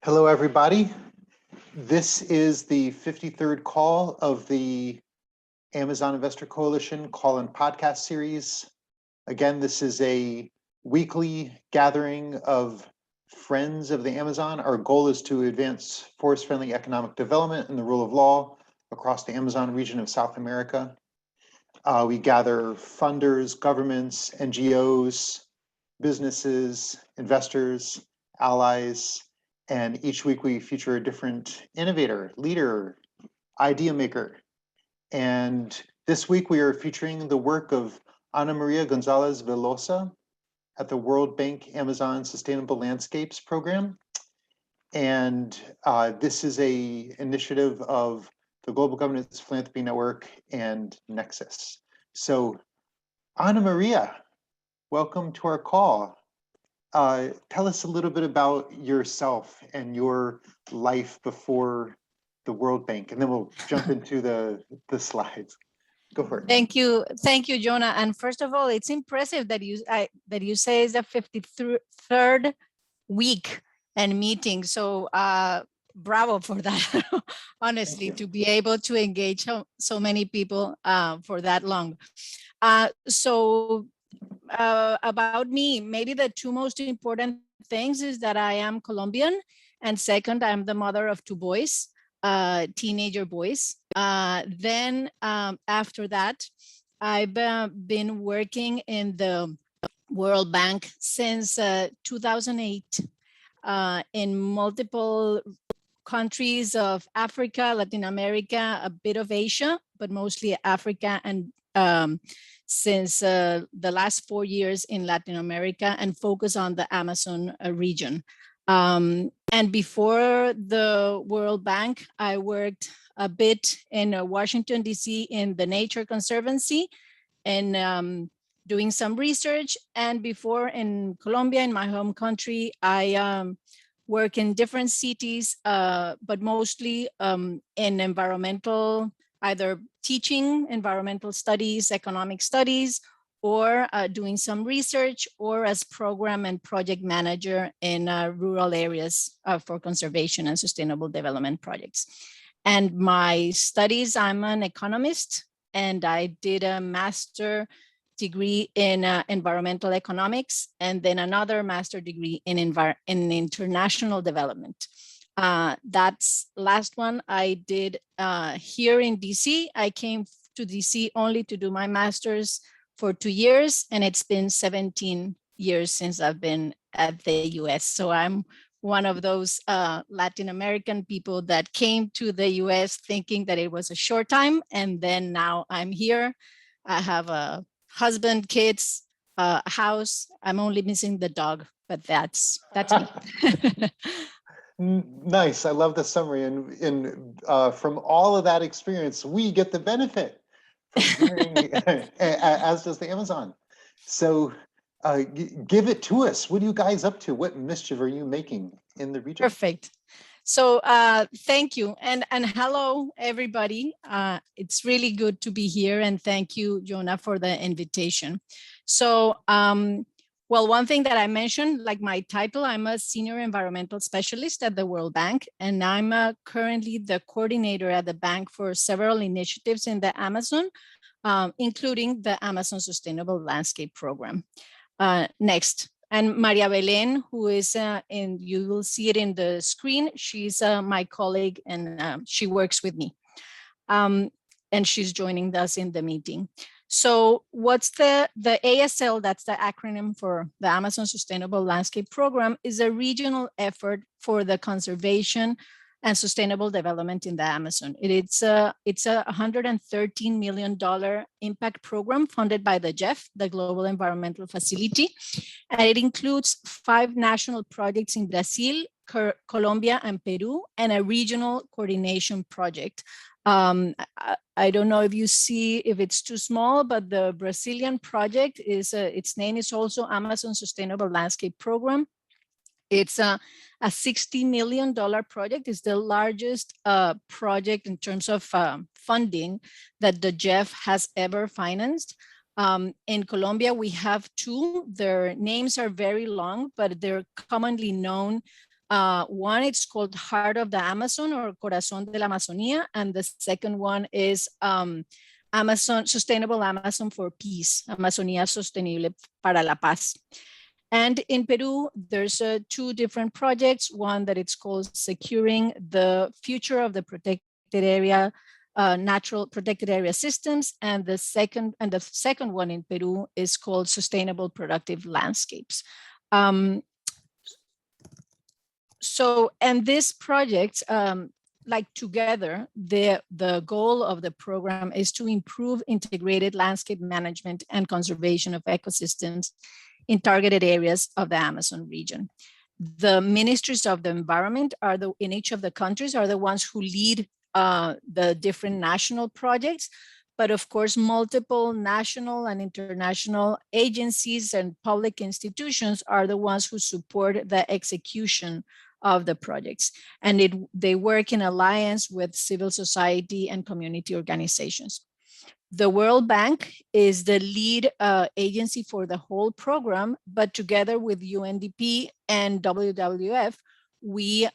Hello, everybody. This is the 53rd call of the Amazon Investor Coalition call-in podcast series. Again, this is a weekly gathering of friends of the Amazon. Our goal is to advance forest-friendly economic development and the rule of law across the Amazon region of South America. We gather funders, governments, NGOs, businesses, investors, allies, and each week we feature a different innovator, leader, idea maker. And this week we are featuring the work of Ana Maria Gonzalez Velosa at the World Bank Amazon Sustainable Landscapes Program. And this is an initiative of the Global Governance Philanthropy Network and Nexus. So Ana Maria, welcome to our call. Tell us a little bit about yourself and your life before the World Bank, and then we'll jump into the slides. Go for it. Thank you, Jonah. And first of all, it's impressive that you say it's the 53rd week and meeting. So bravo for that. Honestly, to be able to engage so many people for that long. About me, maybe the two most important things is that I am Colombian, and second, I'm the mother of two boys, teenager boys. Then after that, I've been working in the World Bank since 2008 in multiple countries of Africa, Latin America, a bit of Asia, but mostly Africa, and since the last 4 years in Latin America, and focus on the Amazon region. And before the World Bank, I worked a bit in Washington, DC in the Nature Conservancy and doing some research. And before in Colombia, in my home country, I work in different cities, but mostly in environmental, either teaching environmental studies, economic studies, or doing some research, or as program and project manager in rural areas for conservation and sustainable development projects. And my studies, I'm an economist, and I did a master degree in environmental economics, and then another master degree in international development. That's last one I did here in DC. I came to DC only to do my master's for 2 years, and it's been 17 years since I've been at the US. So I'm one of those Latin American people that came to the US thinking that it was a short time, and then now I'm here. I have a husband, kids, a house. I'm only missing the dog, but that's me. Nice. I love the summary. And from all of that experience, we get the benefit from hearing, as does the Amazon. So give it to us. What are you guys up to? What mischief are you making in the region? Perfect. So thank you. And hello, everybody. It's really good to be here. And thank you, Jonah, for the invitation. So, well, one thing that I mentioned, like my title, I'm a senior environmental specialist at the World Bank, and I'm currently the coordinator at the bank for several initiatives in the Amazon, including the Amazon Sustainable Landscape Program. Next. And Maria Belén, who is you will see it in the screen. She's my colleague, and she works with me. And she's joining us in the meeting. So what's the ASL, that's the acronym for the Amazon Sustainable Landscape Program, is a regional effort for the conservation and sustainable development in the Amazon. It's a $113 million impact program funded by the GEF, the Global Environmental Facility, and it includes 5 national projects in Brazil, Colombia, and Peru, and a regional coordination project. I don't know if you see, if it's too small, but the Brazilian project is, its name is also Amazon Sustainable Landscape Program. It's a $60 million project. It's the largest project in terms of funding that the GEF has ever financed. In Colombia, we have 2. Their names are very long, but they're commonly known One, it's called Heart of the Amazon or Corazón de la Amazonía. And the second one is Sustainable Amazon for Peace, Amazonía Sostenible para la Paz. And in Peru, there's two different projects. One that it's called Securing the Future of the Protected Area, Natural Protected Area Systems. And the second one in Peru is called Sustainable Productive Landscapes. And these projects, like together, the goal of the program is to improve integrated landscape management and conservation of ecosystems in targeted areas of the Amazon region. The ministries of the environment in each of the countries are the ones who lead the different national projects, but of course, multiple national and international agencies and public institutions are the ones who support the execution of the projects. And they work in alliance with civil society and community organizations. The World Bank is the lead agency for the whole program, but together with UNDP and WWF, we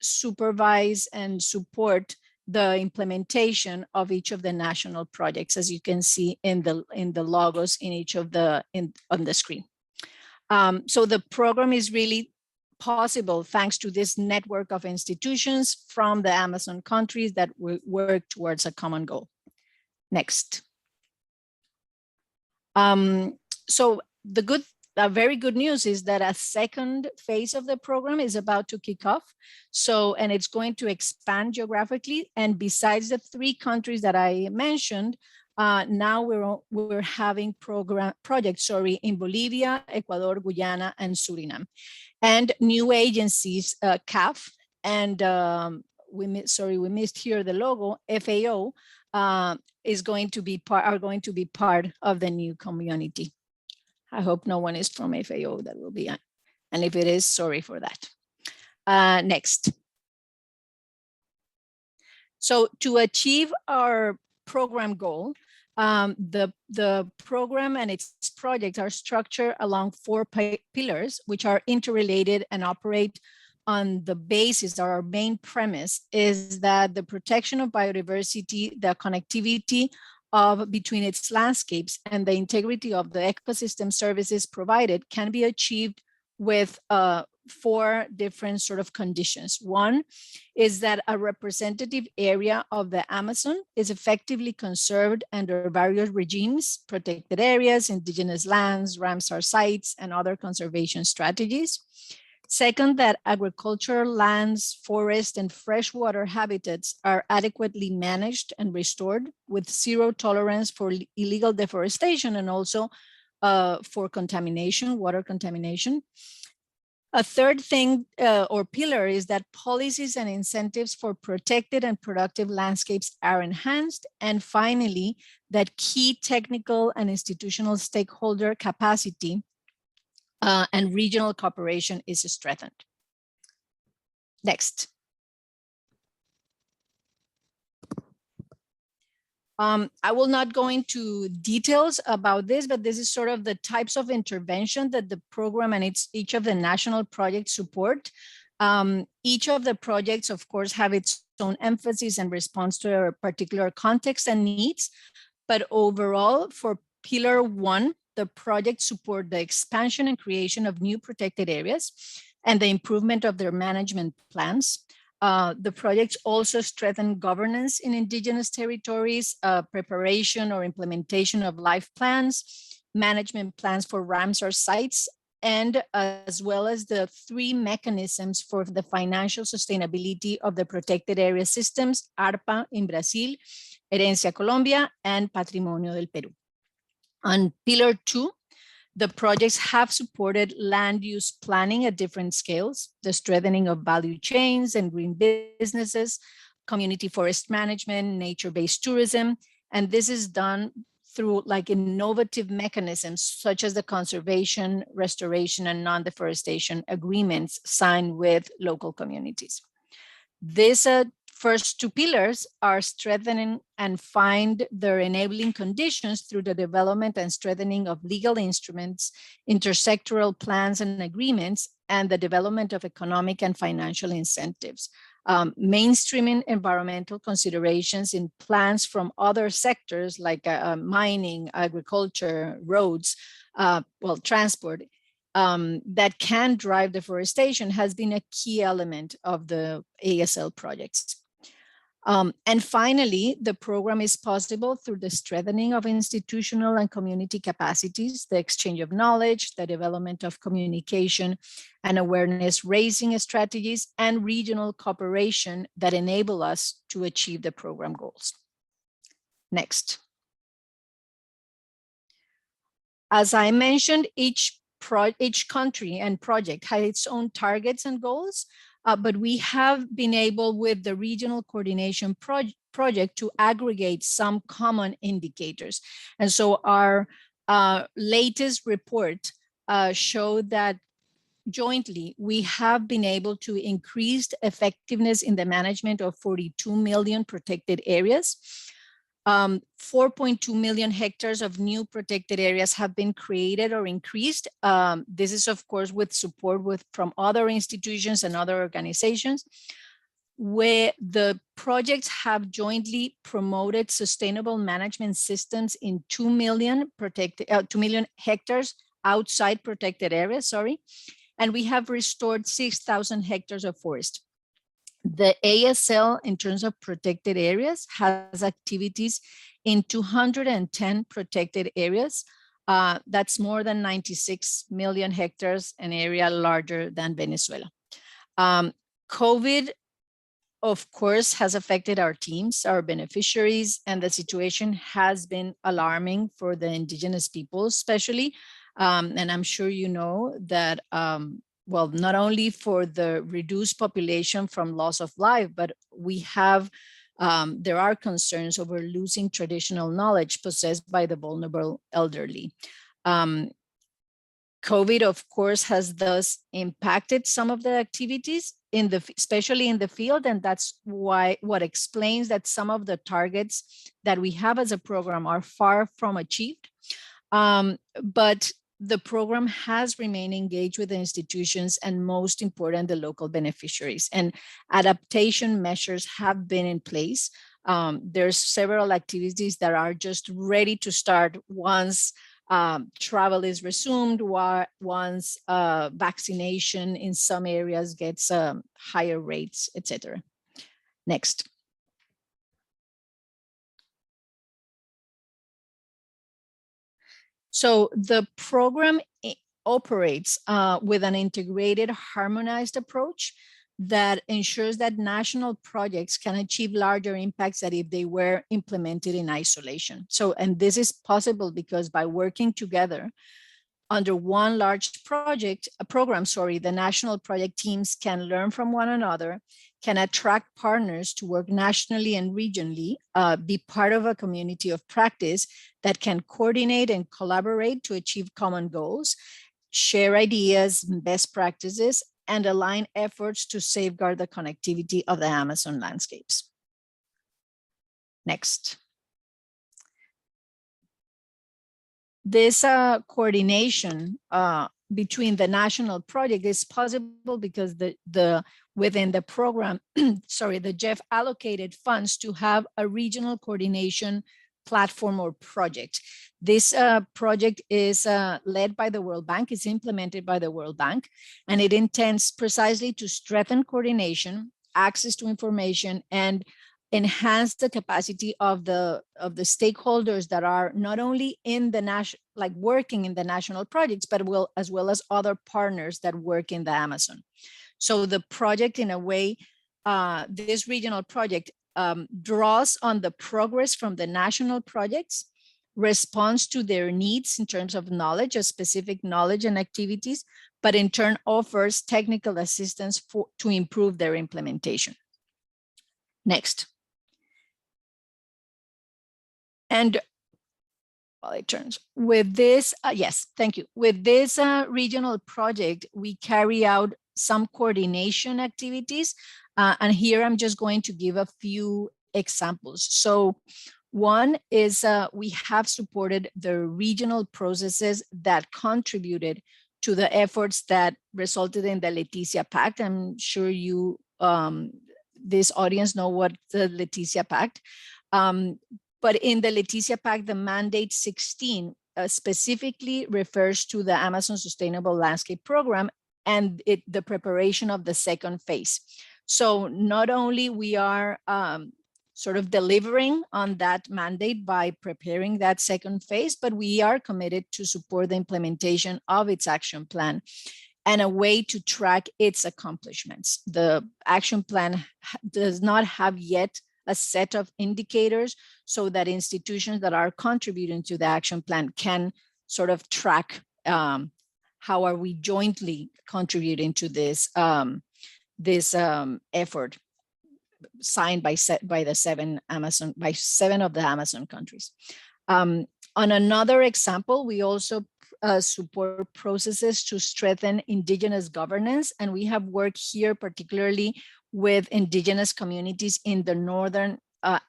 supervise and support the implementation of each of the national projects, as you can see in the logos in each of on the screen. So the program is really possible thanks to this network of institutions from the Amazon countries that work towards a common goal. Next. So the very good news is that a second phase of the program is about to kick off. And it's going to expand geographically. And besides the 3 countries that I mentioned, now we're having projects in Bolivia, Ecuador, Guyana, and Suriname. And new agencies, CAF, and we missed here the logo, FAO, are going to be part of the new community. I hope no one is from FAO that will be, and if it is, sorry for that. Next. So to achieve our program goal, the program and its projects are structured along 4 pillars, which are interrelated and operate on the basis, or our main premise is that the protection of biodiversity, the connectivity between its landscapes, and the integrity of the ecosystem services provided can be achieved with 4 different sort of conditions. One is that a representative area of the Amazon is effectively conserved under various regimes, protected areas, indigenous lands, Ramsar sites, and other conservation strategies. Second, that agricultural lands, forest, and freshwater habitats are adequately managed and restored with 0 tolerance for illegal deforestation and also for contamination, water contamination. A third thing or pillar is that policies and incentives for protected and productive landscapes are enhanced. And finally, that key technical and institutional stakeholder capacity and regional cooperation is strengthened. Next. I will not go into details about this, but this is sort of the types of intervention that the program and each of the national projects support. Each of the projects, of course, have its own emphasis and response to a particular context and needs. But overall, for Pillar 1, the projects support the expansion and creation of new protected areas and the improvement of their management plans. The projects also strengthen governance in indigenous territories, preparation or implementation of life plans, management plans for Ramsar sites, and as well as the 3 mechanisms for the financial sustainability of the protected area systems, ARPA in Brazil, Herencia Colombia, and Patrimonio del Perú. On Pillar 2, the projects have supported land use planning at different scales, the strengthening of value chains and green businesses, community forest management, nature-based tourism, and this is done through like innovative mechanisms such as the conservation, restoration, and non-deforestation agreements signed with local communities. This first two pillars are strengthening and find their enabling conditions through the development and strengthening of legal instruments, intersectoral plans and agreements, and the development of economic and financial incentives. Mainstreaming environmental considerations in plans from other sectors like mining, agriculture, roads, transport, that can drive deforestation has been a key element of the ASL projects. And finally, the program is possible through the strengthening of institutional and community capacities, the exchange of knowledge, the development of communication and awareness raising strategies, and regional cooperation that enable us to achieve the program goals. Next. As I mentioned, each country and project has its own targets and goals, but we have been able with the regional coordination project to aggregate some common indicators. And so our latest report showed that jointly, we have been able to increase effectiveness in the management of 42 million protected areas. 4.2 million hectares of new protected areas have been created or increased. This is, of course, with support from other institutions and other organizations, where the projects have jointly promoted sustainable management systems in 2 million hectares outside protected areas, and we have restored 6,000 hectares of forest. The ASL, in terms of protected areas, has activities in 210 protected areas. That's more than 96 million hectares, an area larger than Venezuela. COVID, of course, has affected our teams, our beneficiaries, and the situation has been alarming for the indigenous people, especially. And I'm sure you know that well, not only for the reduced population from loss of life, but we have, there are concerns over losing traditional knowledge possessed by the vulnerable elderly. COVID, of course, has thus impacted some of the activities, especially in the field, and that's what explains that some of the targets that we have as a program are far from achieved. But the program has remained engaged with the institutions and, most important, the local beneficiaries, and adaptation measures have been in place. There's several activities that are just ready to start once travel is resumed, once vaccination in some areas gets higher rates, etc. Next. So the program operates with an integrated, harmonized approach that ensures that national projects can achieve larger impacts than if they were implemented in isolation. So, and this is possible because by working together under one large program, the national project teams can learn from one another, can attract partners to work nationally and regionally, be part of a community of practice that can coordinate and collaborate to achieve common goals, share ideas, best practices, and align efforts to safeguard the connectivity of the Amazon landscapes. Next. This coordination between the national project is possible because within the program, the GEF allocated funds to have a regional coordination platform or project. This project is led by the World Bank, is implemented by the World Bank, and it intends precisely to strengthen coordination, access to information, and enhance the capacity of the stakeholders that are not only in the working in the national projects, but as well as other partners that work in the Amazon. So the project, in a way, this regional project draws on the progress from the national projects, responds to their needs in terms of knowledge, specific knowledge and activities, but in turn offers technical assistance to improve their implementation. Next. And it turns with this, yes, thank you. With this regional project, we carry out some coordination activities. And here I'm just going to give a few examples. So one is we have supported the regional processes that contributed to the efforts that resulted in the Leticia Pact. I'm sure you, this audience know what the Leticia Pact. But in the Leticia Pact, the mandate 16 specifically refers to the Amazon Sustainable Landscape Program and the preparation of the second phase. So not only we are sort of delivering on that mandate by preparing that second phase, but we are committed to support the implementation of its action plan and a way to track its accomplishments. The action plan does not have yet a set of indicators so that institutions that are contributing to the action plan can sort of track how are we jointly contributing to this, effort signed by seven of the Amazon countries. On another example, we also support processes to strengthen indigenous governance, and we have worked here particularly with indigenous communities in the northern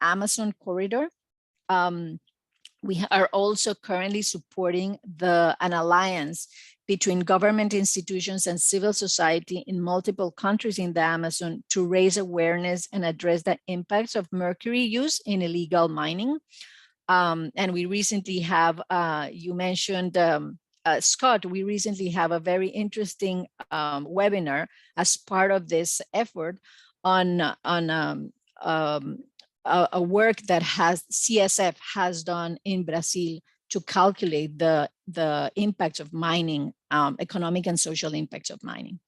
Amazon corridor. We are also currently supporting an alliance between government institutions and civil society in multiple countries in the Amazon to raise awareness and address the impacts of mercury use in illegal mining. And we recently have, you mentioned, Scott, we recently have a very interesting webinar as part of this effort on a work that CSF has done in Brazil to calculate the impact of mining, economic and social impacts of mining.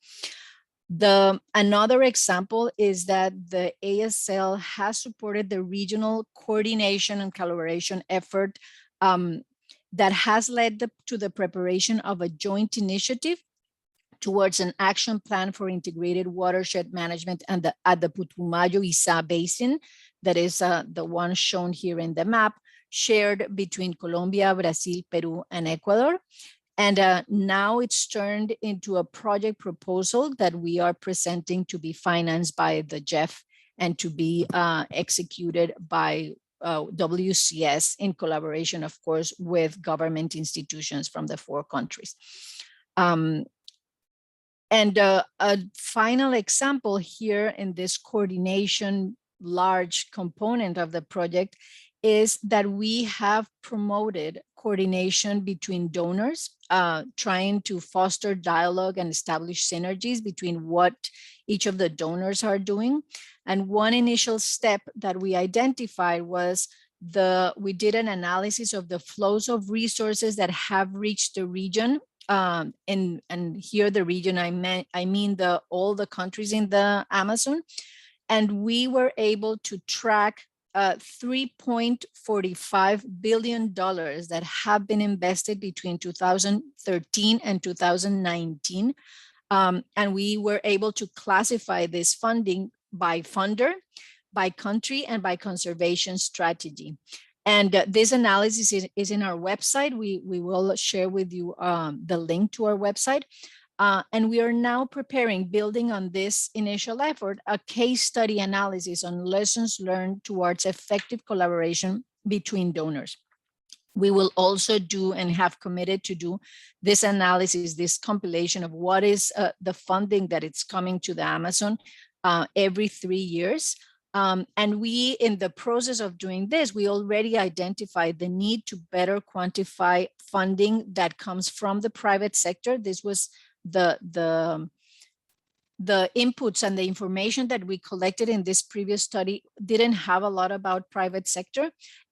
Another example is that the ASL has supported the regional coordination and collaboration effort that has led to the preparation of a joint initiative towards an action plan for integrated watershed management at the Putumayo-Isa Basin, that is the one shown here in the map, shared between Colombia, Brazil, Peru, and Ecuador. And now it's turned into a project proposal that we are presenting to be financed by the GEF and to be executed by WCS in collaboration, of course, with government institutions from the 4 countries. And a final example here in this coordination large component of the project is that we have promoted coordination between donors, trying to foster dialogue and establish synergies between what each of the donors are doing. And one initial step that we identified was we did an analysis of the flows of resources that have reached the region. And here the region, I mean all the countries in the Amazon. And we were able to track $3.45 billion that have been invested between 2013 and 2019. And we were able to classify this funding by funder, by country, and by conservation strategy. And this analysis is in our website. We will share with you the link to our website. And we are now building on this initial effort, a case study analysis on lessons learned towards effective collaboration between donors. We will also do and have committed to do this analysis, this compilation of what is the funding that it's coming to the Amazon every 3 years. And we, in the process of doing this, we already identified the need to better quantify funding that comes from the private sector. This was the inputs and the information that we collected in this previous study didn't have a lot about private sector,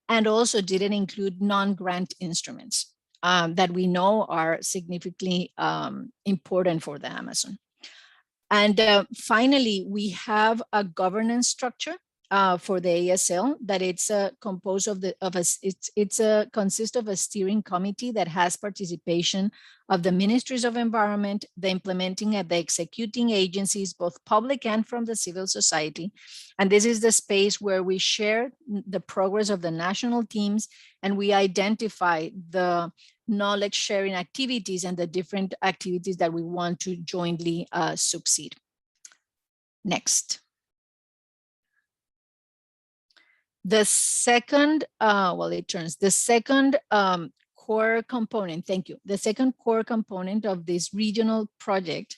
and also didn't include non-grant instruments that we know are significantly important for the Amazon. And finally, we have a governance structure for the ASL that it's composed consists of a steering committee that has participation of the ministries of environment, the implementing and the executing agencies, both public and from the civil society. And this is the space where we share the progress of the national teams, and we identify the knowledge sharing activities and the different activities that we want to jointly succeed. Next. The second, the second core component, thank you. The second core component of this regional project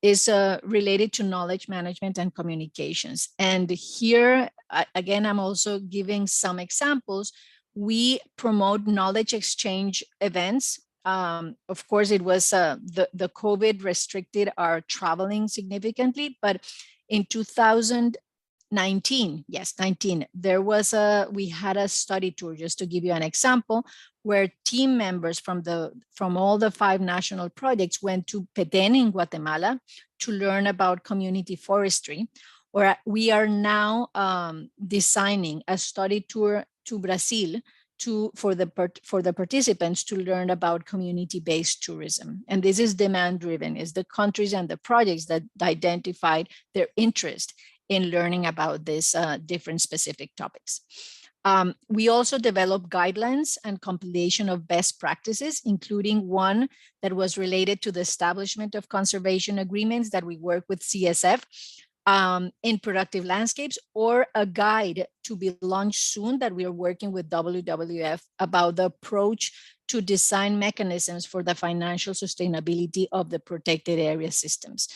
is related to knowledge management and communications. And here, again, I'm also giving some examples. We promote knowledge exchange events. Of course, it was the COVID restricted our traveling significantly, but in 2019, yes, 19, we had a study tour, just to give you an example, where team members from all the 5 national projects went to Petén in Guatemala to learn about community forestry. Or we are now designing a study tour to Brazil for the participants to learn about community-based tourism. And this is demand-driven. It's the countries and the projects that identified their interest in learning about these different specific topics. We also developed guidelines and compilation of best practices, including one that was related to the establishment of conservation agreements that we work with CSF in productive landscapes, or a guide to be launched soon that we are working with WWF about the approach to design mechanisms for the financial sustainability of the protected area systems.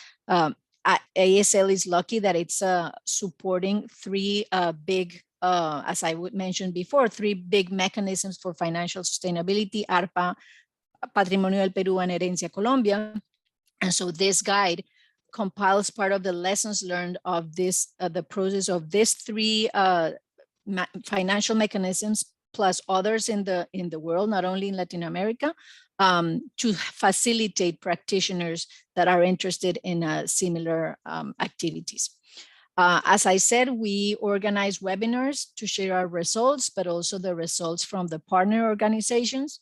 ASL is lucky that it's supporting 3 big, as I would mention before, 3 big mechanisms for financial sustainability: ARPA, Patrimonio del Perú, and Herencia Colombia. And so this guide compiles part of the lessons learned of this, the process of these 3 financial mechanisms, plus others in the world, not only in Latin America, to facilitate practitioners that are interested in similar activities. As I said, we organize webinars to share our results, but also the results from the partner organizations.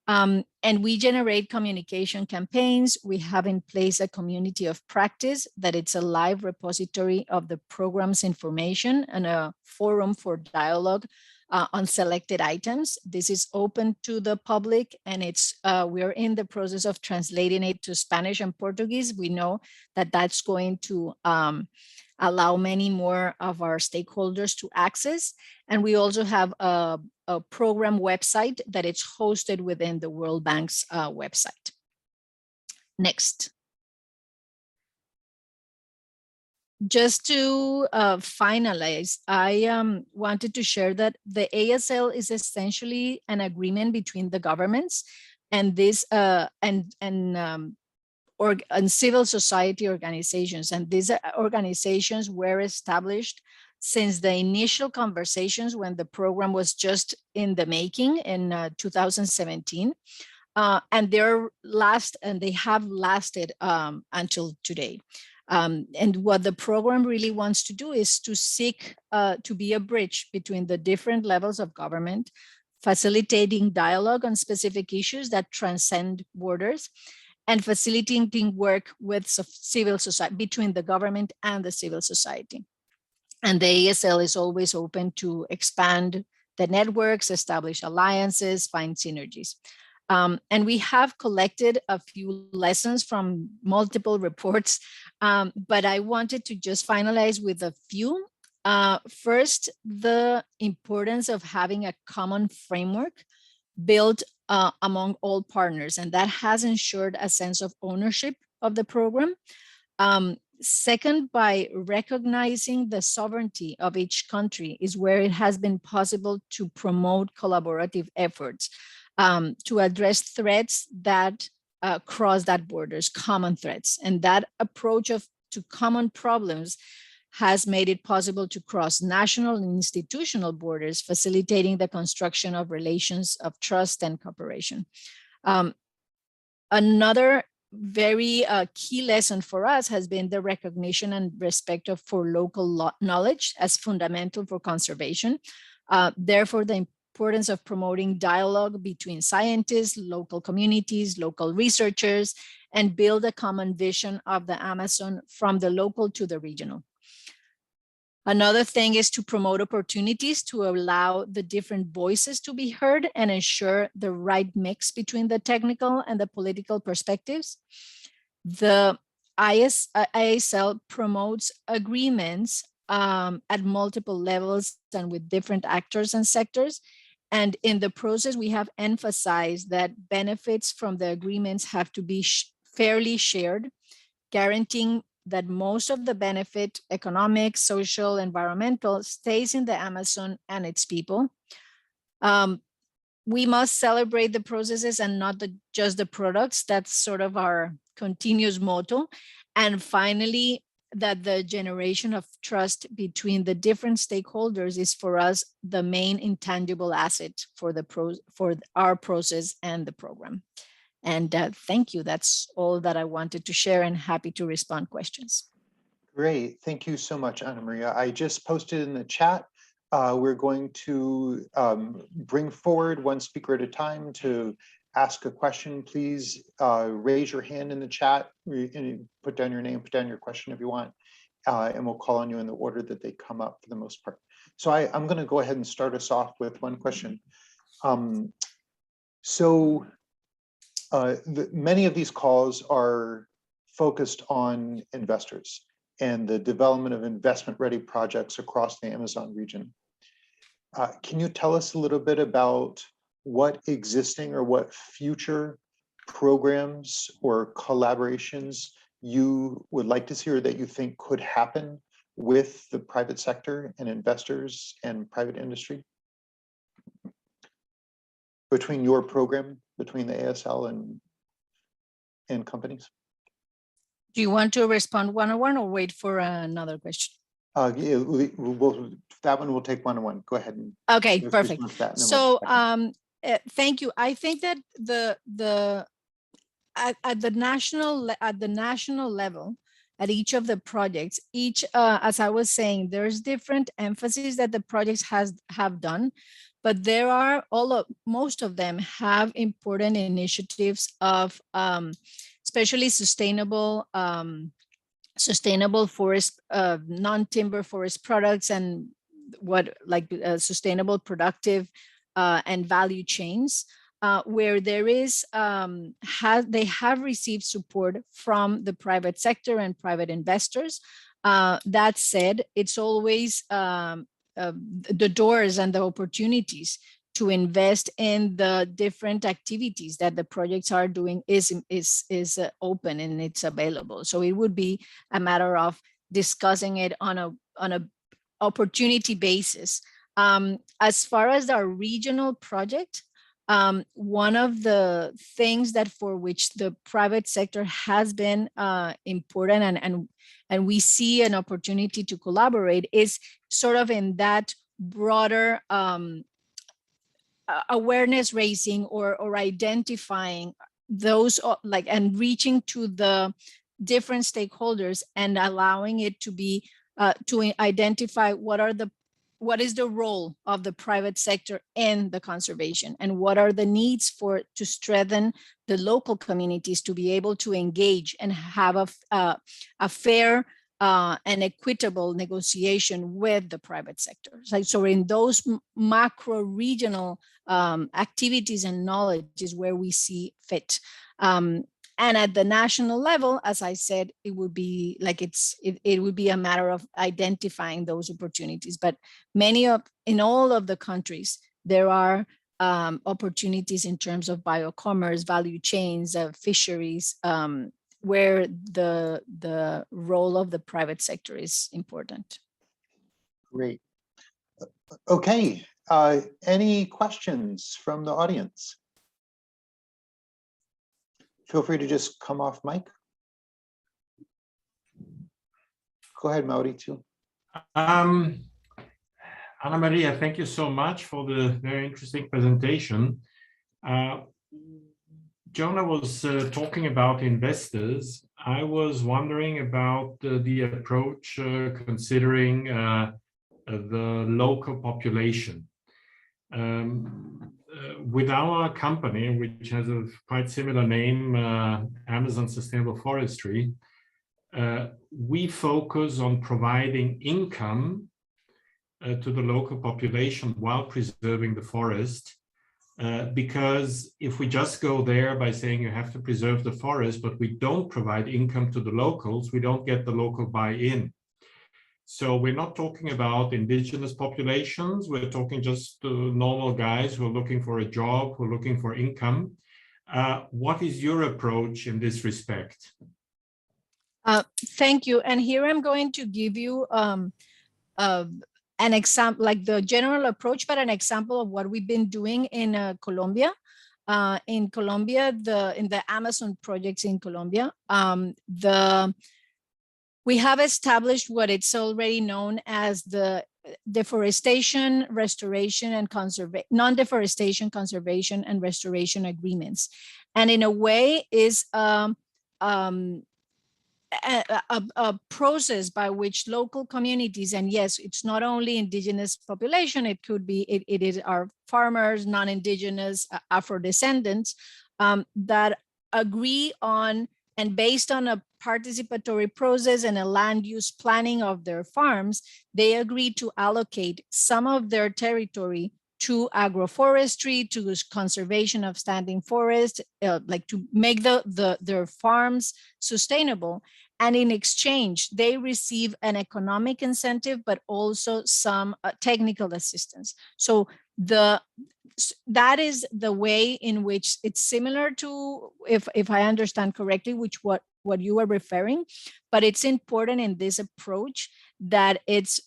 And we generate communication campaigns. We have in place a community of practice that it's a live repository of the program's information and a forum for dialogue on selected items. This is open to the public, and we're in the process of translating it to Spanish and Portuguese. We know that that's going to allow many more of our stakeholders to access. And we also have a program website that is hosted within the World Bank's website. Next. Just to finalize, I wanted to share that the ASL is essentially an agreement between the governments and this and civil society organizations. And these organizations were established since the initial conversations when the program was just in the making in 2017. And they have lasted until today. And what the program really wants to do is to seek to be a bridge between the different levels of government, facilitating dialogue on specific issues that transcend borders, and facilitating work with civil society, between the government and the civil society. And the ASL is always open to expand the networks, establish alliances, find synergies. And we have collected a few lessons from multiple reports, but I wanted to just finalize with a few. First, the importance of having a common framework built among all partners, and that has ensured a sense of ownership of the program. Second, by recognizing the sovereignty of each country is where it has been possible to promote collaborative efforts to address threats that cross that borders, common threats. And that approach to common problems has made it possible to cross national and institutional borders, facilitating the construction of relations of trust and cooperation. Another very key lesson for us has been the recognition and respect for local knowledge as fundamental for conservation. Therefore, the importance of promoting dialogue between scientists, local communities, local researchers, and build a common vision of the Amazon from the local to the regional. Another thing is to promote opportunities to allow the different voices to be heard and ensure the right mix between the technical and the political perspectives. The ISL promotes agreements at multiple levels and with different actors and sectors. And in the process, we have emphasized that benefits from the agreements have to be fairly shared, guaranteeing that most of the benefit, economic, social, environmental, stays in the Amazon and its people. We must celebrate the processes and not just the products. That's sort of our continuous motto. And finally, that the generation of trust between the different stakeholders is for us the main intangible asset for our process and the program. And thank you. That's all that I wanted to share, and happy to respond questions. Great. Thank you so much, Ana Maria. I just posted in the chat. We're going to bring forward one speaker at a time to ask a question. Please raise your hand in the chat and put down your name, put down your question if you want, and we'll call on you in the order that they come up for the most part. So I'm going to go ahead and start us off with one question. Many of these calls are focused on investors and the development of investment-ready projects across the Amazon region. Can you tell us a little bit about what existing or what future programs or collaborations you would like to see or that you think could happen with the private sector and investors and private industry? Between your program, between the ASL and companies? Do you want to respond one-on-one or wait for another question? Yeah, that one will take one-on-one. Go ahead. Okay, perfect. So thank you. I think that at the national level, at each of the projects, as I was saying, there's different emphasis that the projects have done, but there are most of them have important initiatives of especially sustainable forest, non-timber forest products, and sustainable productive and value chains, where there is they have received support from the private sector and private investors. That said, it's always the doors and the opportunities to invest in the different activities that the projects are doing is open and it's available. So it would be a matter of discussing it on a opportunity basis. As far as our regional project, one of the things that for which the private sector has been important and we see an opportunity to collaborate is sort of in that broader awareness raising or identifying those and reaching to the different stakeholders and allowing it to be to identify what is the role of the private sector in the conservation and what are the needs to strengthen the local communities to be able to engage and have a fair and equitable negotiation with the private sector. So in those macro regional activities and knowledge is where we see fit. And at the national level, as I said, it would be it would be a matter of identifying those opportunities. But in all of the countries, there are opportunities in terms of biocommerce, value chains, fisheries, where the role of the private sector is important. Great. Okay. Any questions from the audience? Feel free to just come off mic. Go ahead, Mauricio. Ana Maria, thank you so much for the very interesting presentation. Jonah was talking about investors. I was wondering about the approach considering the local population. With our company, which has a quite similar name, Amazon Sustainable Forestry, we focus on providing income to the local population while preserving the forest. Because if we just go there by saying you have to preserve the forest, but we don't provide income to the locals, we don't get the local buy-in. So we're not talking about indigenous populations. We're talking just normal guys who are looking for a job, who are looking for income. What is your approach in this respect? Thank you. And here I'm going to give you an example, like the general approach, but an example of what we've been doing in Colombia. In Colombia, in the Amazon projects in Colombia, we have established what it's already known as the deforestation, restoration, and non-deforestation, conservation, and restoration agreements. And in a way is a process by which local communities, and yes, it's not only indigenous population, it could be, it is our farmers, non-indigenous, Afro-descendants, that agree on, and based on a participatory process and a land use planning of their farms, they agree to allocate some of their territory to agroforestry, to conservation of standing forest, like to make their farms sustainable. And in exchange, they receive an economic incentive, but also some technical assistance. So that is the way in which it's similar to, if I understand correctly, which what you are referring, but it's important in this approach that it's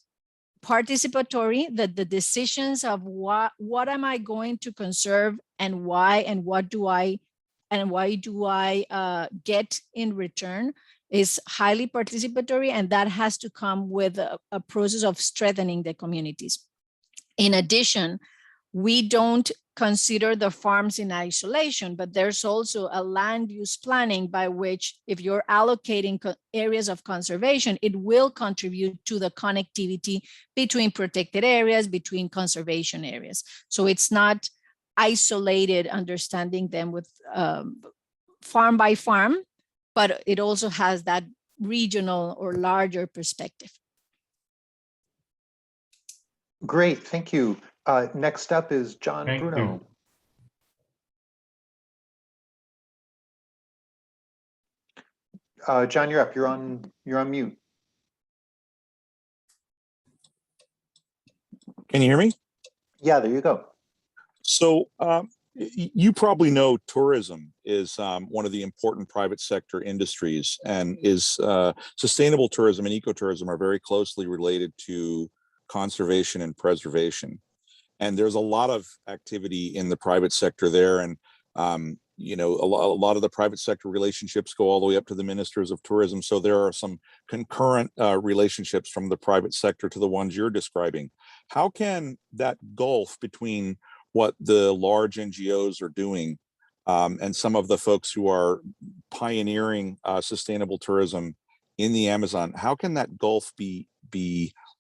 participatory, that the decisions of what am I going to conserve and why, and why do I get in return, is highly participatory, and that has to come with a process of strengthening the communities. In addition, we don't consider the farms in isolation, but there's also a land use planning by which, if you're allocating areas of conservation, it will contribute to the connectivity between protected areas, between conservation areas. So it's not isolated, understanding them with farm by farm, but it also has that regional or larger perspective. Great, thank you. Next up is John Thank Bruno. John, you're up. You're on mute. Can you hear me? Yeah, there you go. So you probably know tourism is one of the important private sector industries, and is sustainable tourism and ecotourism are very closely related to conservation and preservation. And there's a lot of activity in the private sector there. And, you know, a lot of the private sector relationships go all the way up to the ministers of tourism. So there are some concurrent relationships from the private sector to the ones you're describing. How can that gulf between what the large NGOs are doing and some of the folks who are pioneering sustainable tourism in the Amazon, how can that gulf be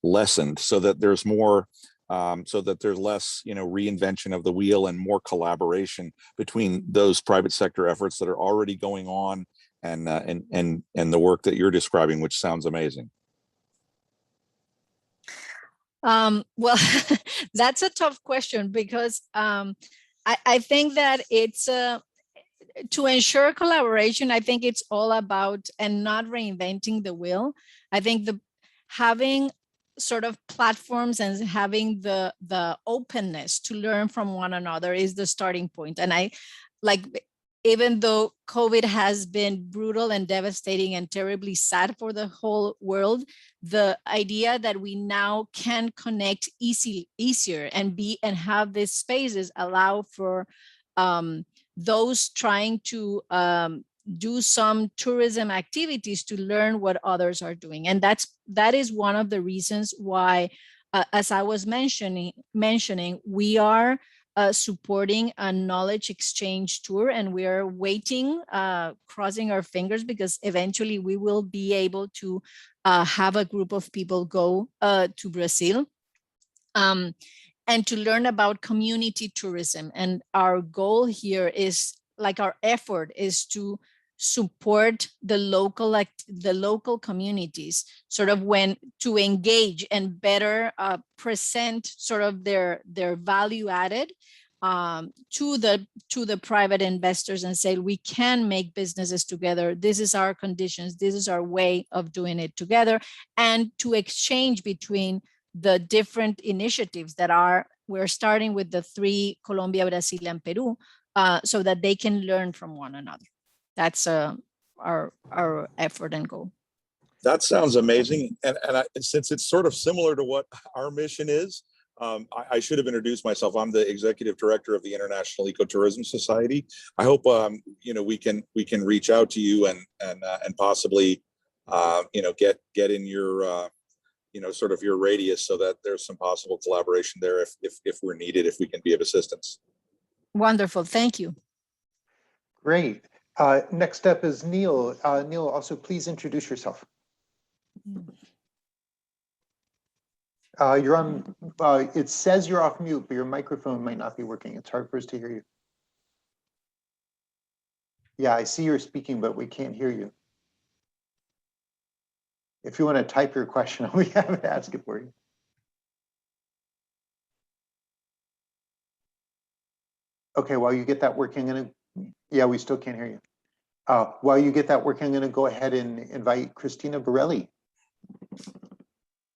lessened so that there's more, so that there's less, you know, reinvention of the wheel and more collaboration between those private sector efforts that are already going on and the work that you're describing, which sounds amazing? Well, that's a tough question, because I think that it's to ensure collaboration. I think it's all about, and not reinventing the wheel. I think having sort of platforms and having the openness to learn from one another is the starting point. And I like, even though COVID has been brutal and devastating and terribly sad for the whole world, the idea that we now can connect easier and have these spaces allow for those trying to do some tourism activities to learn what others are doing. And that is one of the reasons why, as I was mentioning, we are supporting a knowledge exchange tour, and we are waiting, crossing our fingers, because eventually we will be able to have a group of people go to Brazil and to learn about community tourism. And our goal here is, like, our effort is to support the local communities, sort of when to engage and better present sort of their value added to the private investors and say, we can make businesses together. This is our conditions. This is our way of doing it together, and to exchange between the different initiatives that we're starting with the 3, Colombia, Brazil, and Peru, so that they can learn from one another. That's our effort and goal. That sounds amazing. And since it's sort of similar to what our mission is, I should have introduced myself. I'm the executive director of the International Ecotourism Society. I hope we can reach out to you and possibly get in your sort of your radius, so that there's some possible collaboration there if we're needed, if we can be of assistance. Wonderful, thank you. Great. Next up is Neil. Neil, also please introduce yourself. You're on, it says you're off mute, but your microphone might not be working. It's hard for us to hear you. Yeah, I see you're speaking, but we can't hear you. If you want to type your question, I'll be happy to ask it for you. Okay, while you get that working, yeah, we still can't hear you. While you get that working, I'm going to go ahead and invite Cristina Borelli.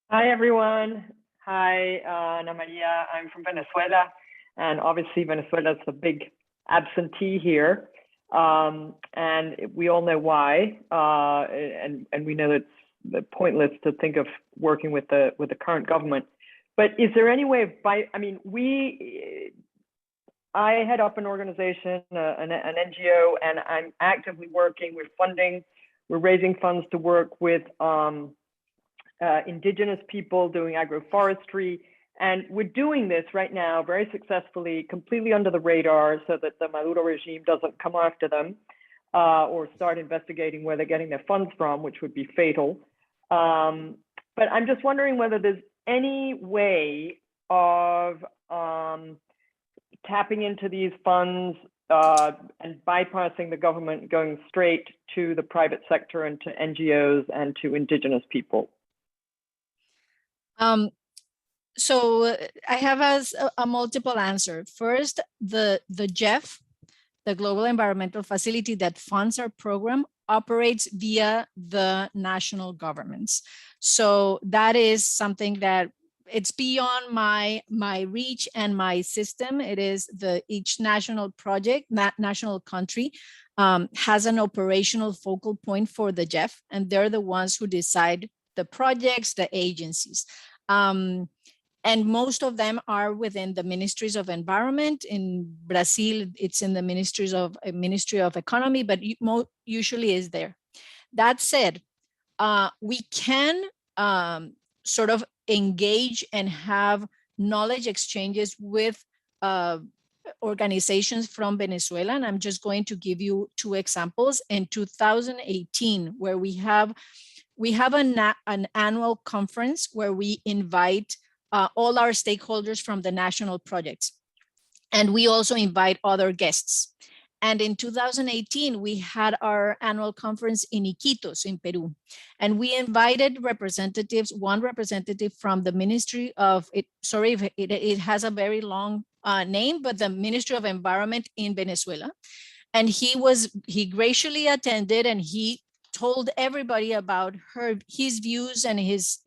Hi, everyone. Hi, Ana Maria. I'm from Venezuela, and obviously Venezuela is a big absentee here, and we all know why, and we know it's pointless to think of working with the current government. But is there any way of I head up an organization, an NGO, and I'm actively working. We're raising funds to work with indigenous people doing agroforestry. And we're doing this right now very successfully, completely under the radar, so that the Maduro regime doesn't come after them or start investigating where they're getting their funds from, which would be fatal. But I'm just wondering whether there's any way of tapping into these funds and bypassing the government, going straight to the private sector and to NGOs and to indigenous people. So I have a multiple answer. First, the GEF, the Global Environmental Facility that funds our program, operates via the national governments. So that is something that it's beyond my reach and my system. It is each national project, national country has an operational focal point for the GEF, and they're the ones who decide the projects, the agencies. And most of them are within the ministries of environment. In Brazil, it's in the Ministry of Economy, but usually is there. That said, we can sort of engage and have knowledge exchanges with organizations from Venezuela. And I'm just going to give you 2 examples. In 2018, where we have an annual conference where we invite all our stakeholders from the national projects. And we also invite other guests. And in 2018, we had our annual conference in Iquitos in Peru. And we invited representatives, one representative from the Ministry of, it has a very long name, but the Ministry of Environment in Venezuela. And he graciously attended, and he told everybody about his views and his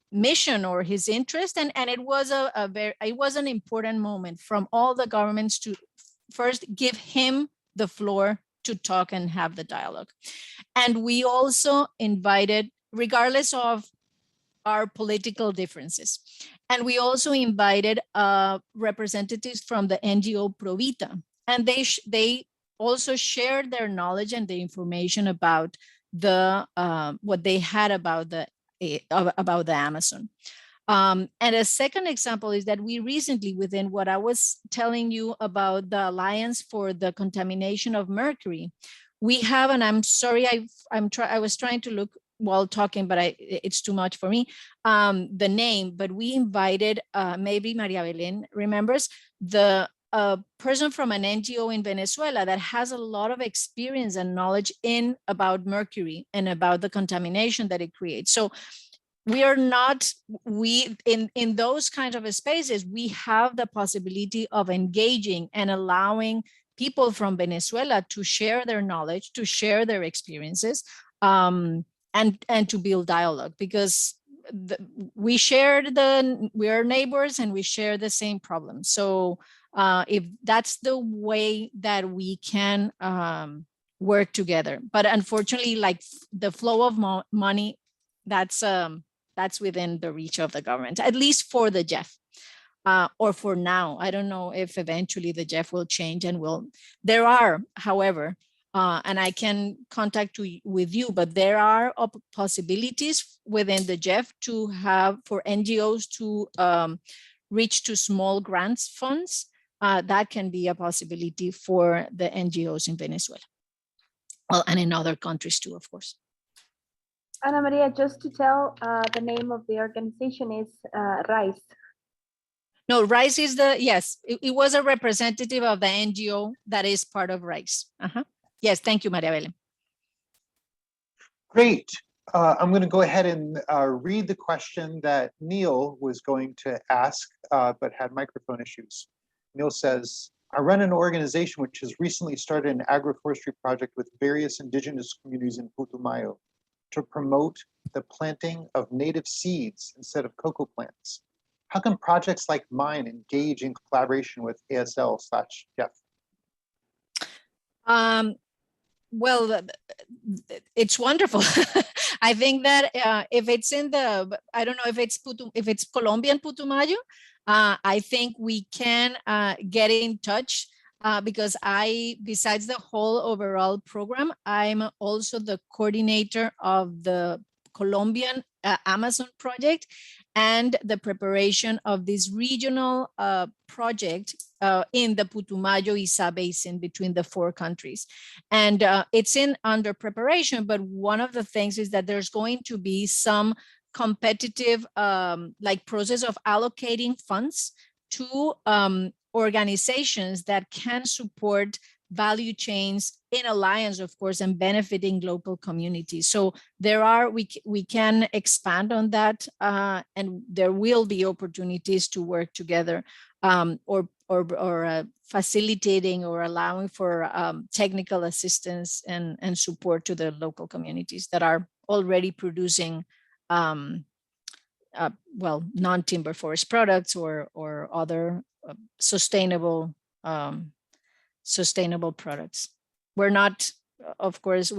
mission or his interest, and it was it was an important moment from all the governments to first give him the floor to talk and have the dialogue. And we also invited, regardless of our political differences, and we also invited representatives from the NGO Provita, and they also shared their knowledge and the information about what they had about the Amazon. And a second example is that we recently, within what I was telling you about the Alliance for the Contamination of Mercury, we have, and I'm sorry, I was trying to look while talking, but it's too much for me, the name, but we invited, maybe Maria Belén remembers, the a person from an NGO in Venezuela that has a lot of experience and knowledge about mercury and about the contamination that it creates. So we are not, in those kinds of spaces, we have the possibility of engaging and allowing people from Venezuela to share their knowledge, to share their experiences, and to build dialogue, because we are neighbors and we share the same problems. So if that's the way that we can work together. But unfortunately, like the flow of money, that's within the reach of the government, at least for the JEF. Or for now. I don't know if eventually the JEF will change and there are, however, and I can contact with you, but there are possibilities within the JEF for NGOs to reach to small grants funds. That can be a possibility for the NGOs in Venezuela. Well, and in other countries too, of course. Ana Maria, just to tell, the name of the organization is RISE. No, RISE is yes, it was a representative of the NGO that is part of RISE. Yes, thank you, Maria Belén. Great. I'm going to go ahead and read the question that Neil was going to ask, but had microphone issues. Neil says, I run an organization which has recently started an agroforestry project with various indigenous communities in Putumayo to promote the planting of native seeds instead of cocoa plants. How can projects like mine engage in collaboration with ASL/JEF? Well, it's wonderful. I think that if it's I don't know if it's Colombian Putumayo, I think we can get in touch because besides the whole overall program, I'm also the coordinator of the Colombian Amazon project and the preparation of this regional project in the Putumayo-Isa basin between the 4 countries. And it's under preparation, but one of the things is that there's going to be some competitive process of allocating funds to organizations that can support value chains in alliance, of course, and benefiting local communities. So we can expand on that, and there will be opportunities to work together, or facilitating or allowing for technical assistance and support to the local communities that are already producing non-timber forest products or other sustainable products. We're not, of course,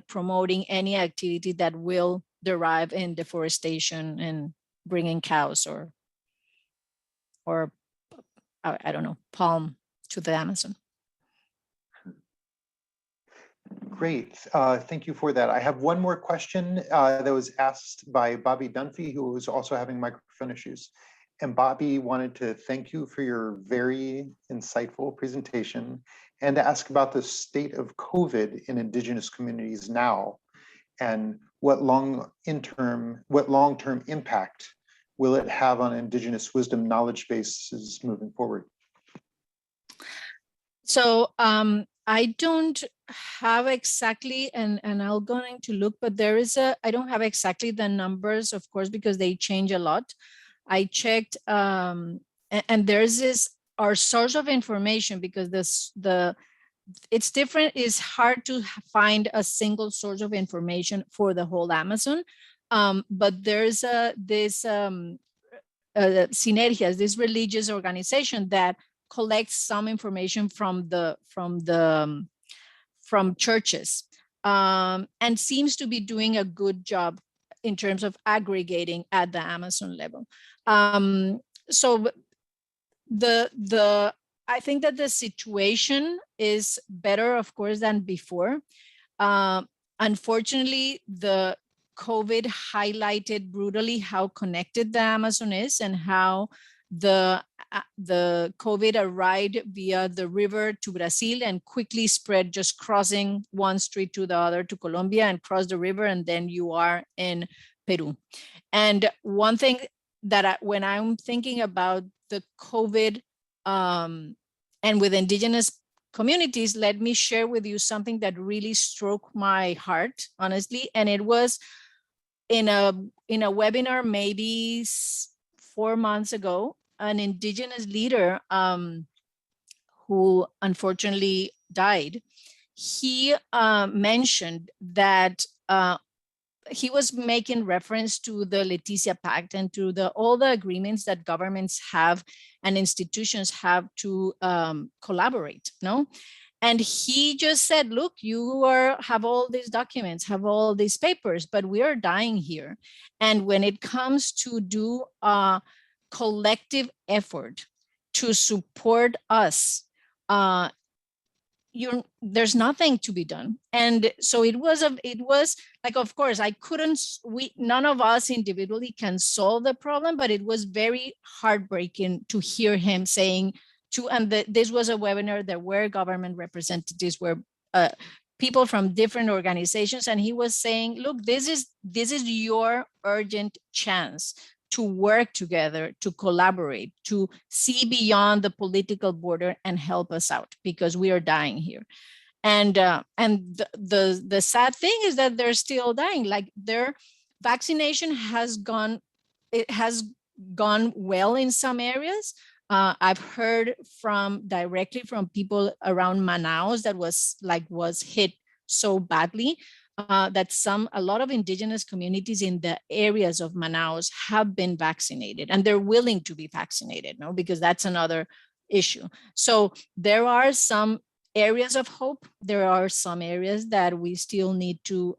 promoting any activity that will derive in deforestation and bringing cows or I don't know, palm to the Amazon. Great, thank you for that. I have one more question that was asked by Bobby Dunphy, who was also having microphone issues. And Bobby wanted to thank you for your very insightful presentation and to ask about the state of COVID in Indigenous communities now, and what long-term impact will it have on Indigenous wisdom knowledge bases moving forward? So I don't have exactly, and I'm going to look, but I don't have exactly the numbers, of course, because they change a lot. I checked, and there's our source of information, because it's different. It's hard to find a single source of information for the whole Amazon, but there's Sinergias, this religious organization that collects some information from churches, and seems to be doing a good job in terms of aggregating at the Amazon level. So I think that the situation is better, of course, than before. Unfortunately, the COVID highlighted brutally how connected the Amazon is, and how the COVID arrived via the river to Brazil and quickly spread, just crossing one street to the other to Colombia and cross the river, and then you are in Peru. And one thing that when I'm thinking about the COVID And with indigenous communities, let me share with you something that really struck my heart, honestly. And it was in a webinar maybe 4 months ago, an indigenous leader who unfortunately died. He mentioned that he was making reference to the Leticia Pact and to all the agreements that governments have and institutions have to collaborate, no? And he just said, look, you have all these documents, have all these papers, but we are dying here. And when it comes to do a collective effort to support us, there's nothing to be done. And so it was like, of course, none of us individually can solve the problem, but it was very heartbreaking to hear him saying this was a webinar that were government representatives, were people from different organizations. And he was saying, look, this is your urgent chance to work together, to collaborate, to see beyond the political border and help us out, because we are dying here. And the sad thing is that they're still dying. Like, their vaccination has gone well in some areas. I've heard directly from people around Manaus that was hit so badly. That a lot of indigenous communities in the areas of Manaus have been vaccinated, and they're willing to be vaccinated, no? Because that's another issue. So there are some areas of hope. There are some areas that we still need to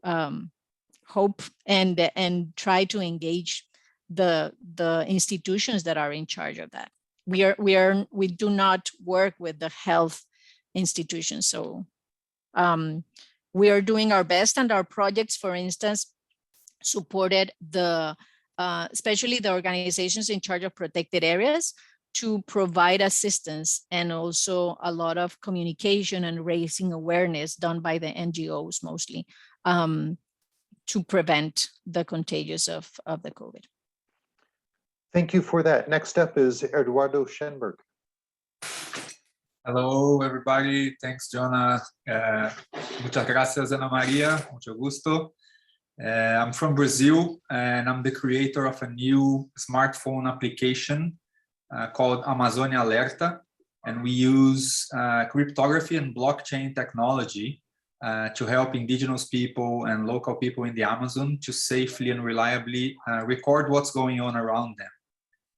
hope and try to engage the institutions that are in charge of that. We do not work with the health institutions. So we are doing our best, and our projects, for instance, supported especially the organizations in charge of protected areas to provide assistance, and also a lot of communication and raising awareness done by the NGOs mostly, to prevent the contagious of the COVID. Thank you for that. Next up is Eduardo Schenberg. Hello, everybody. Thanks, Jonah. Muchas gracias, Ana Maria. Mucho gusto. I'm from Brazil, and I'm the creator of a new smartphone application called Amazônia Alerta. And we use cryptography and blockchain technology to help indigenous people and local people in the Amazon to safely and reliably record what's going on around them.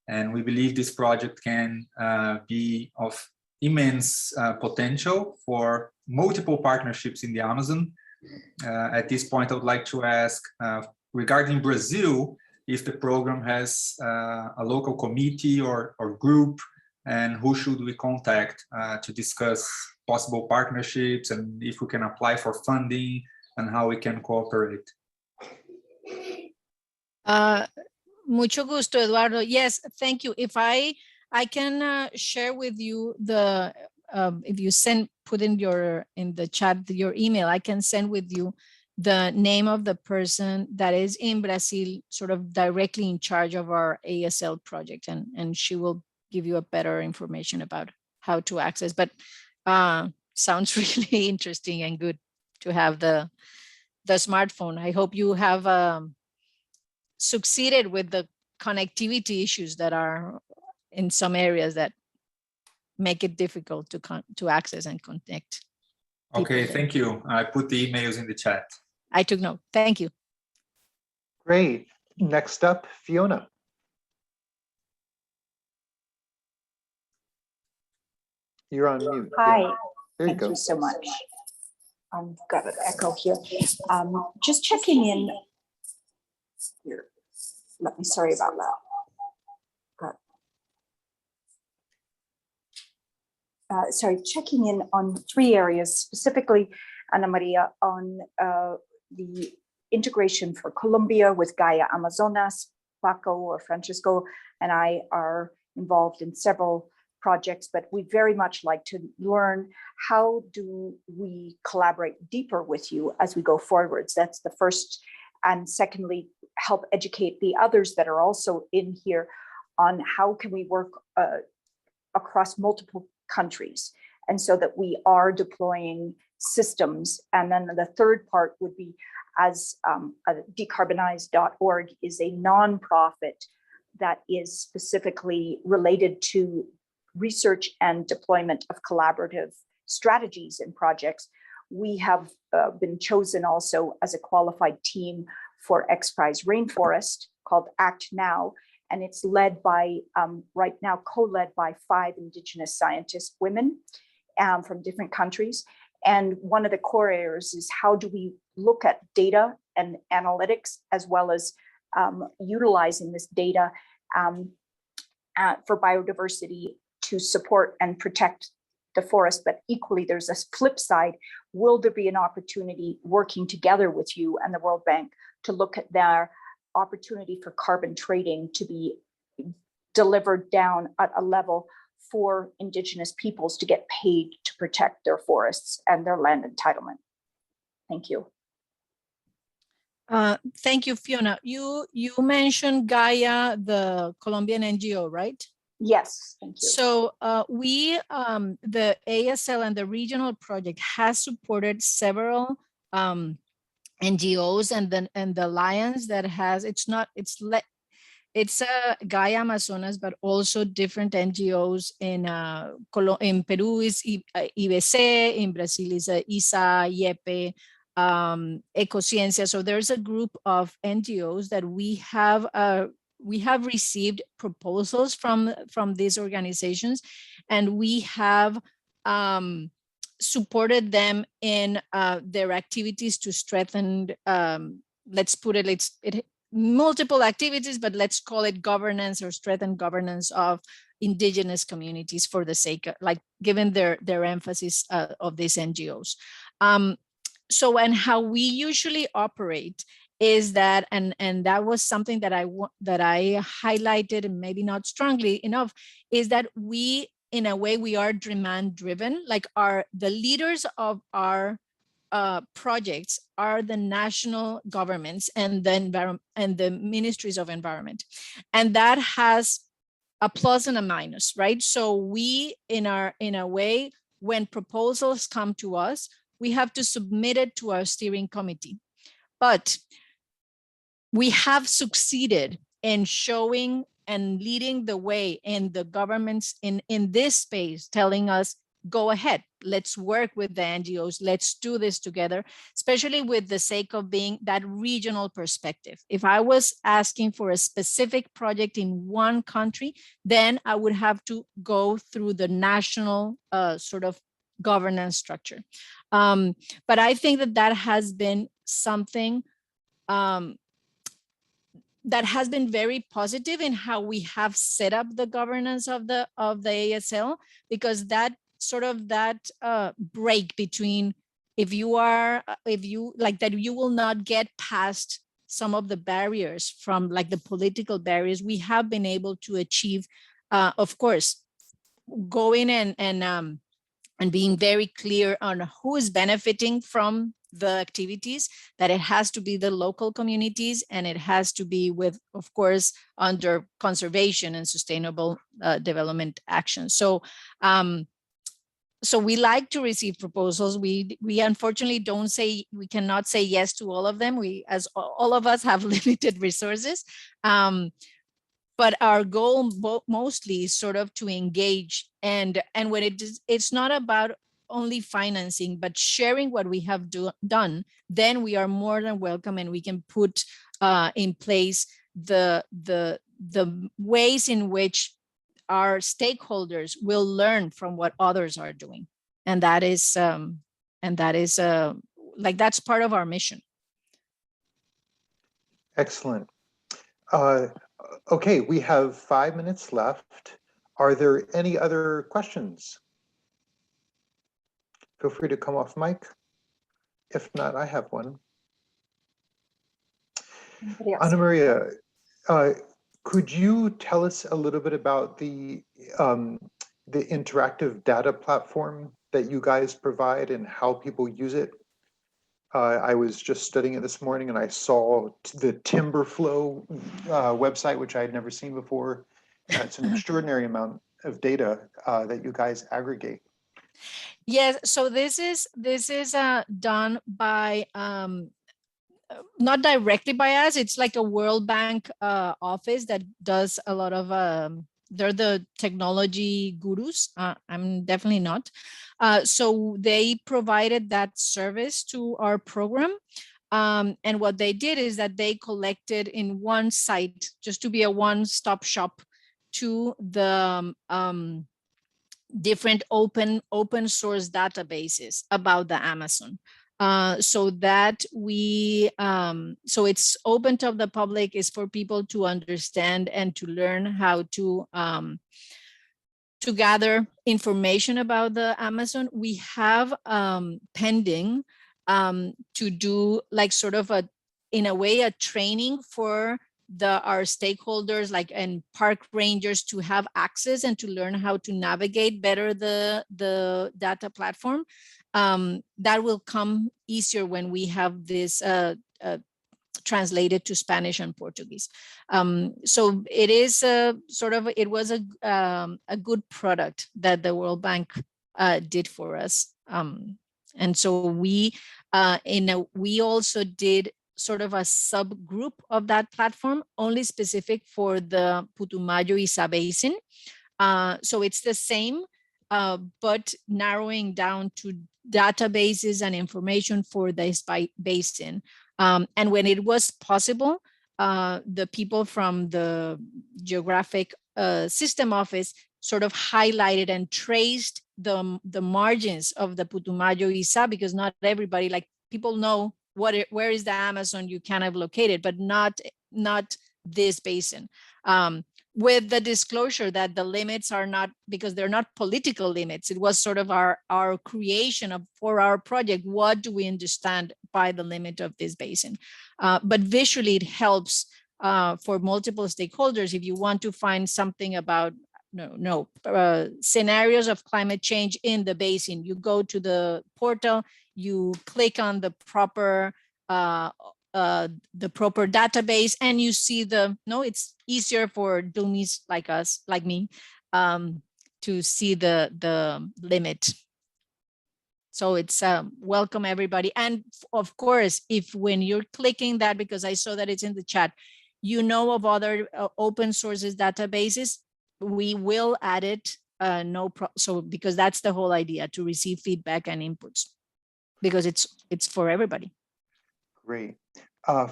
And we believe this project can be of immense potential for multiple partnerships in the Amazon. At this point, I would like to ask, regarding Brazil, if the program has a local committee or group, and who should we contact to discuss possible partnerships, and if we can apply for funding, and how we can cooperate. Mucho gusto, Eduardo. Yes, thank you. If I can share with you if you put in the chat your email, I can send with you the name of the person that is in Brazil, sort of directly in charge of our ASL project, and she will give you a better information about how to access. But sounds really interesting and good to have the smartphone. I hope you have succeeded with the connectivity issues that are in some areas that make it difficult to access and connect. Okay, thank you. I put the emails in the chat. I took note. Thank you. Great. Next up, Fiona. You're on mute. Hi. Yeah. There you Thank go. you so much. I've got an echo here. Just checking in here. Sorry about that. Sorry, checking in on 3 areas, specifically, Ana Maria, on the integration for Colombia with Gaia Amazonas. Paco or Francisco and I are involved in several projects, but we very much like to learn, how do we collaborate deeper with you as we go forwards? That's the first. And secondly, help educate the others that are also in here on how can we work across multiple countries. And so that we are deploying systems. And then the third part would be as decarbonize.org is a nonprofit that is specifically related to research and deployment of collaborative strategies and projects. We have been chosen also as a qualified team for X Prize Rainforest called Act Now. And it's led by, right now, co-led by 5 Indigenous scientist women from different countries. And one of the core areas is how do we look at data and analytics, as well as utilizing this data for biodiversity to support and protect the forest. But equally, there's a flip side. Will there be an opportunity working together with you and the World Bank to look at their opportunity for carbon trading to be delivered down at a level for Indigenous peoples to get paid to protect their forests and their land entitlement? Thank you. Thank you, Fiona. You mentioned Gaia, the Colombian NGO, right? Yes, thank you. So the ASL and the regional project has supported several NGOs and the alliance that has, it's Gaia Amazonas, but also different NGOs in Peru is IBC, in Brazil is ISA, YEPE, Ecociencia. So there's a group of NGOs that we have received proposals from these organizations, and we have supported them in their activities to strengthen, let's put it, multiple activities, but let's call it governance or strengthen governance of Indigenous communities for the sake of, like, given their emphasis of these NGOs. So, and how we usually operate is that, and that was something that I highlighted, and maybe not strongly enough, is that we, in a way, we are demand driven. Like the leaders of our projects are the national governments and the ministries of environment, and that has a plus and a minus, right? So we, in a way, when proposals come to us, we have to submit it to our steering committee. But we have succeeded in showing and leading the way in the governments in this space, telling us, go ahead, let's work with the NGOs, let's do this together, especially with the sake of being that regional perspective. If I was asking for a specific project in one country, then I would have to go through the national sort of governance structure. But I think that has been something that has been very positive in how we have set up the governance of the ASL, because that sort of break between if you like that, you will not get past some of the barriers from like the political barriers. We have been able to achieve, of course, going and being very clear on who is benefiting from the activities, that it has to be the local communities, and it has to be with, of course, under conservation and sustainable development action. So so we like to receive proposals. We unfortunately we cannot say yes to all of them. We, as all of us, have limited resources. But our goal mostly is sort of to engage, and when it's not about only financing, but sharing what we have done, then we are more than welcome, and we can put in place the ways in which our stakeholders will learn from what others are doing. And that is like, that's part of our mission. Excellent. Okay, we have 5 minutes left. Are there any other questions? Feel free to come off mic. If not, I have one. Ana Maria, could you tell us a little bit about the interactive data platform that you guys provide and how people use it? I was just studying it this morning, and I saw the Timberflow website, which I had never seen before. It's an extraordinary amount of data that you guys aggregate? Yes, so this is done by not directly by us. It's like a World Bank office that does a lot of they're the technology gurus. I'm definitely not. So they provided that service to our program. And what they did is that they collected in one site, just to be a one-stop shop to the different open source databases about the Amazon. So that we, so it's open to the public, is for people to understand and to learn how to gather information about the Amazon. We have pending to do like sort of in a way, a training for our stakeholders, like and park rangers, to have access and to learn how to navigate better the data platform. That will come easier when we have this translated to Spanish and Portuguese. So it is it was a good product that the World Bank did for us. And so we also did sort of a subgroup of that platform, only specific for the Putumayo-Isa Basin. So it's the same, but narrowing down to databases and information for this basin. And when it was possible, the people from the Geographic System Office sort of highlighted and traced the margins of the Putumayo-Isa, because not everybody, like people know where is the Amazon you kind of located, but not this basin. With the disclosure that the limits are not, because they're not political limits. It was sort of our creation for our project. What do we understand by the limit of this basin? But visually it helps for multiple stakeholders. If you want to find something about scenarios of climate change in the basin, you go to the portal, you click on the proper database, and you see it's easier for dummies like us, like me, to see the limit. So it's welcome everybody. And of course, when you're clicking that, because I saw that it's in the chat, of other open sources databases, we will add it. So because that's the whole idea, to receive feedback and inputs, because it's for everybody. Great.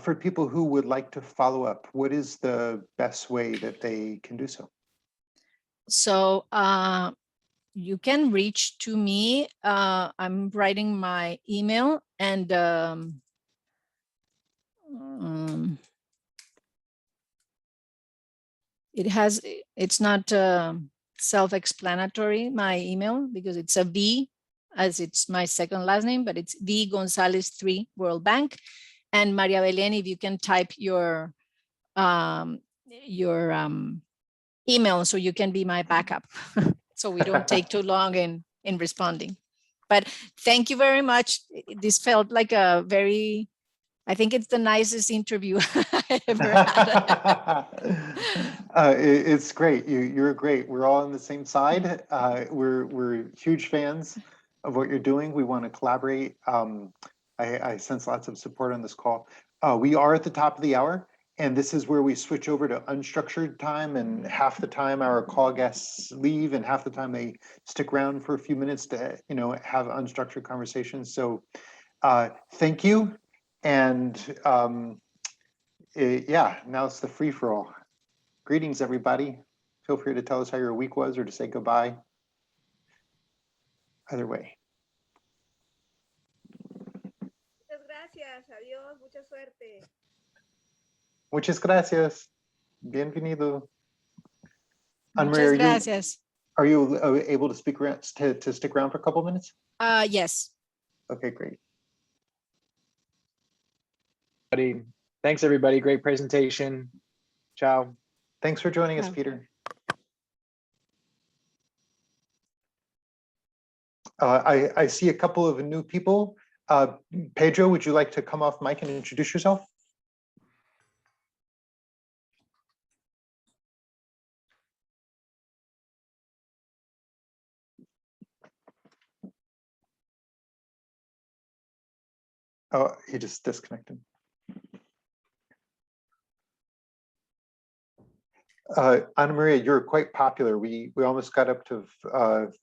For people who would like to follow up, what is the best way that they can do so? So you can reach to me. I'm writing my email, and it's not self-explanatory, my email, because it's a V, as it's my second last name, but it's V Gonzalez 3 World Bank. And Maria Belén, if you can type your email, so you can be my backup, so we don't take too long in responding. But thank you very much. This felt like a very, I think it's the nicest interview I ever had. It's great. You're great. We're all on the same side. We're huge fans of what you're doing. We want to collaborate. I sense lots of support on this call. We are at the top of the hour, and this is where we switch over to unstructured time, and half the time our call guests leave and half the time they stick around for a few minutes to have unstructured conversations. So thank you. And yeah, now it's the free-for-all. Greetings, everybody. Feel free to tell us how your week was or to say goodbye. Either way. Gracias, adiós, mucha suerte. Muchas gracias. Bienvenido. Muchas gracias. Are you able to speak around, to stick around for a couple of minutes? Yes. Okay, great. Thanks, everybody. Great presentation. Ciao. Thanks for joining us, Peter. I see a couple of new people. Pedro, would you like to come off mic and introduce yourself? Oh, he just disconnected. Ana Maria, you're quite popular. We almost got up to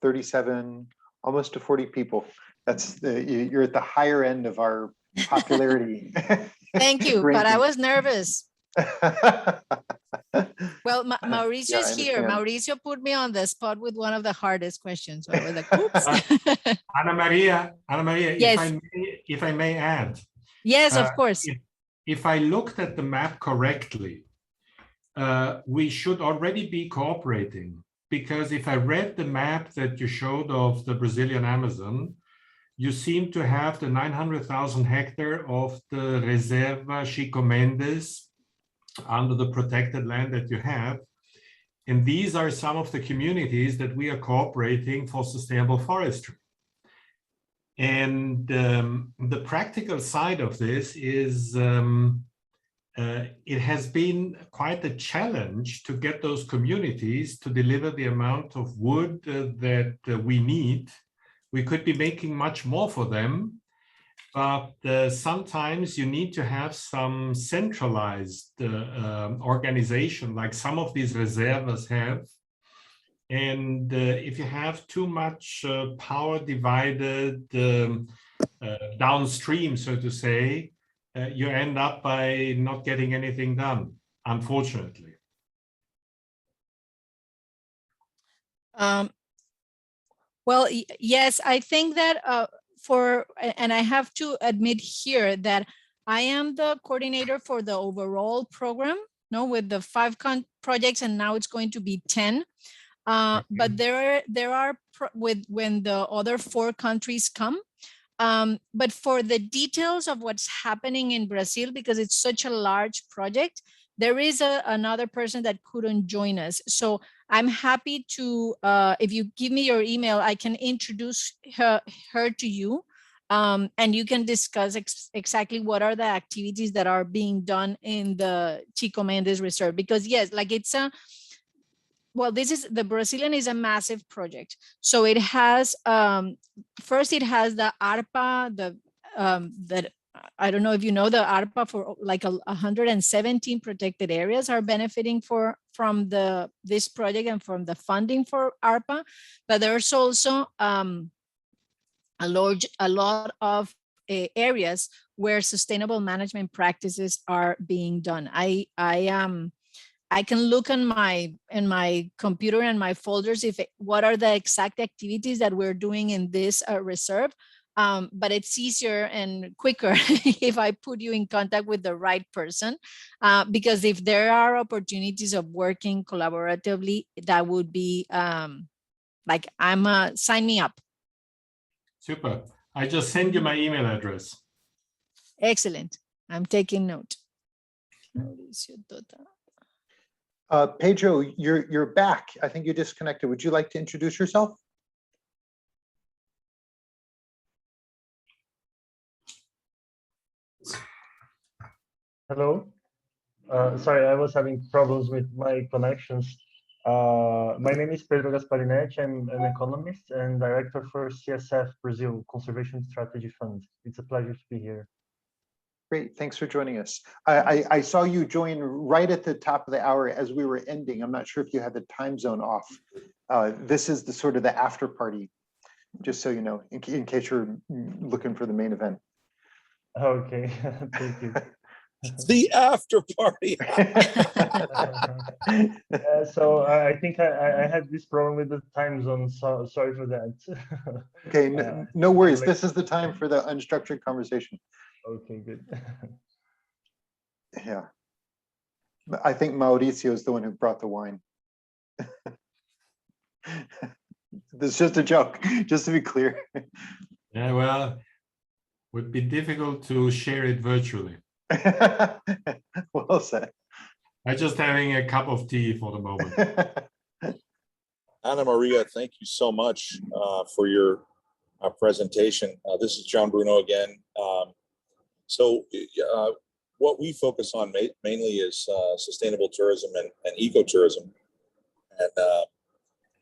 37, almost to 40 people. You're at the higher end of our popularity. Thank you, but I ranking. was nervous. Well, Yeah, Mauricio I is here. understand. Mauricio put me on the spot with one of the hardest questions. So I was like, oops. Ana Maria, Yes. if I may add, Yes, of course. if I looked at the map correctly, we should already be cooperating, because if I read the map that you showed of the Brazilian Amazon, you seem to have the 900,000 hectare of the Reserva Chico Mendes under the protected land that you have. And these are some of the communities that we are cooperating for sustainable forestry. And the practical side of this is it has been quite a challenge to get those communities to deliver the amount of wood that we need. We could be making much more for them, but sometimes you need to have some centralized organization like some of these reserves have. And if you have too much power divided downstream, so to say, you end up by not getting anything done, unfortunately. Well, yes, I think that and I have to admit here that I am the coordinator for the overall program, no, with the 5 projects, and now it's going to be 10. But there are when the other 4 countries come. But for the details of what's happening in Brazil, because it's such a large project, there is another person that couldn't join us. So I'm happy to, if you give me your email, I can introduce her to you. And you can discuss exactly what are the activities that are being done in the Chico Mendes Reserve. Because yes, like it's well, the Brazilian is a massive project. So it has, first it has the ARPA, that I don't know if you know, the ARPA for like 117 protected areas are benefiting from this project and from the funding for ARPA. But there's also a lot of areas where sustainable management practices are being done. I can look in my computer and my folders what are the exact activities that we're doing in this reserve. But it's easier and quicker if I put you in contact with the right person, because if there are opportunities of working collaboratively, that would be like sign me up. Super. I just send you my email address. Excellent. I'm taking note. Pedro, you're back. I think you disconnected. Would you like to introduce yourself? Hello. Sorry, I was having problems with my connections. My name is Pedro Gasparinetti. I'm an economist and director for CSF Brazil Conservation Strategy Fund. It's a pleasure to be here. Great, thanks for joining us. I saw you join right at the top of the hour as we were ending. I'm not sure if you had the time zone off. This is the sort of the after party, just so you know, in case you're looking for the main event. Okay, thank you. The after party. So I think I had this problem with the time zone, so sorry for that. Okay, no worries. This is the time for the unstructured conversation. Okay, good. Yeah. I think Mauricio is the one who brought the wine. This is just a joke, just to be clear. Yeah, well, would be difficult to share it virtually. Well said. I'm just having a cup of tea for the moment. Ana Maria, thank you so much for your presentation. This is John Bruno again. So what we focus on mainly is sustainable tourism and ecotourism. And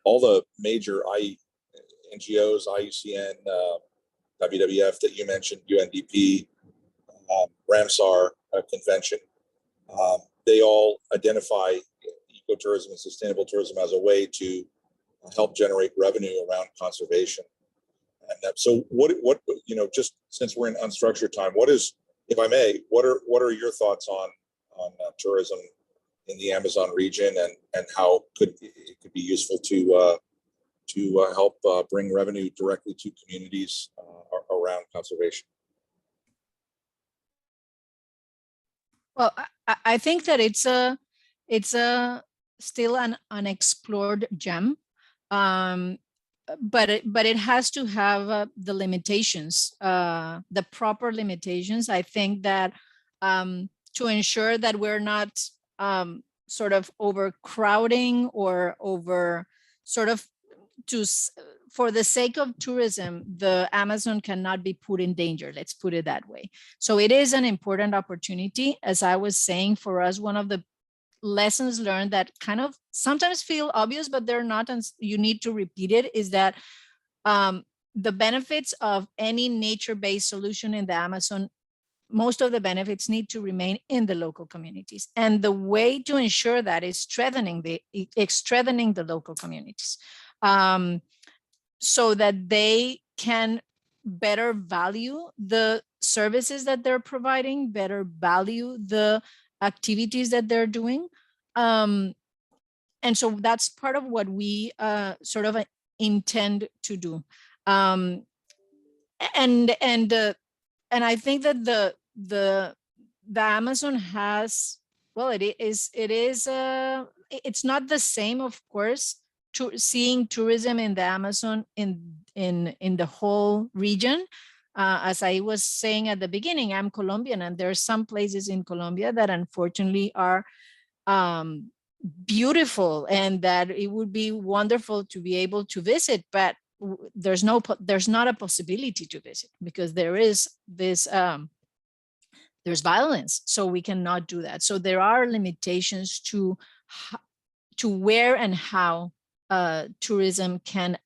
all the major NGOs, IUCN, WWF that you mentioned, UNDP, Ramsar convention. They all identify ecotourism and sustainable tourism as a way to help generate revenue around conservation. And so what, just since we're in unstructured time, what is, if I may, what are your thoughts on tourism in the Amazon region, and how it could be useful to help bring revenue directly to communities around conservation? Well, I think that it's a still an unexplored gem, but it has to have the limitations, the proper limitations. I think that to ensure that we're not sort of overcrowding or over sort of for the sake of tourism, the Amazon cannot be put in danger. Let's put it that way. So it is an important opportunity. As I was saying, for us, one of the lessons learned that kind of sometimes feel obvious, but they're not, and you need to repeat it, is that the benefits of any nature-based solution in the Amazon, most of the benefits need to remain in the local communities. And the way to ensure that is strengthening the local communities. So that they can better value the services that they're providing, better value the activities that they're doing. And so that's part of what we sort of intend to do. And I think that the Amazon has, well, it's not the same, of course, to seeing tourism in the Amazon in the whole region. As I was saying at the beginning, I'm Colombian, and there are some places in Colombia that unfortunately are beautiful, and that it would be wonderful to be able to visit, but there's not a possibility to visit because there is this there's violence, so we cannot do that. So there are limitations to where and how tourism can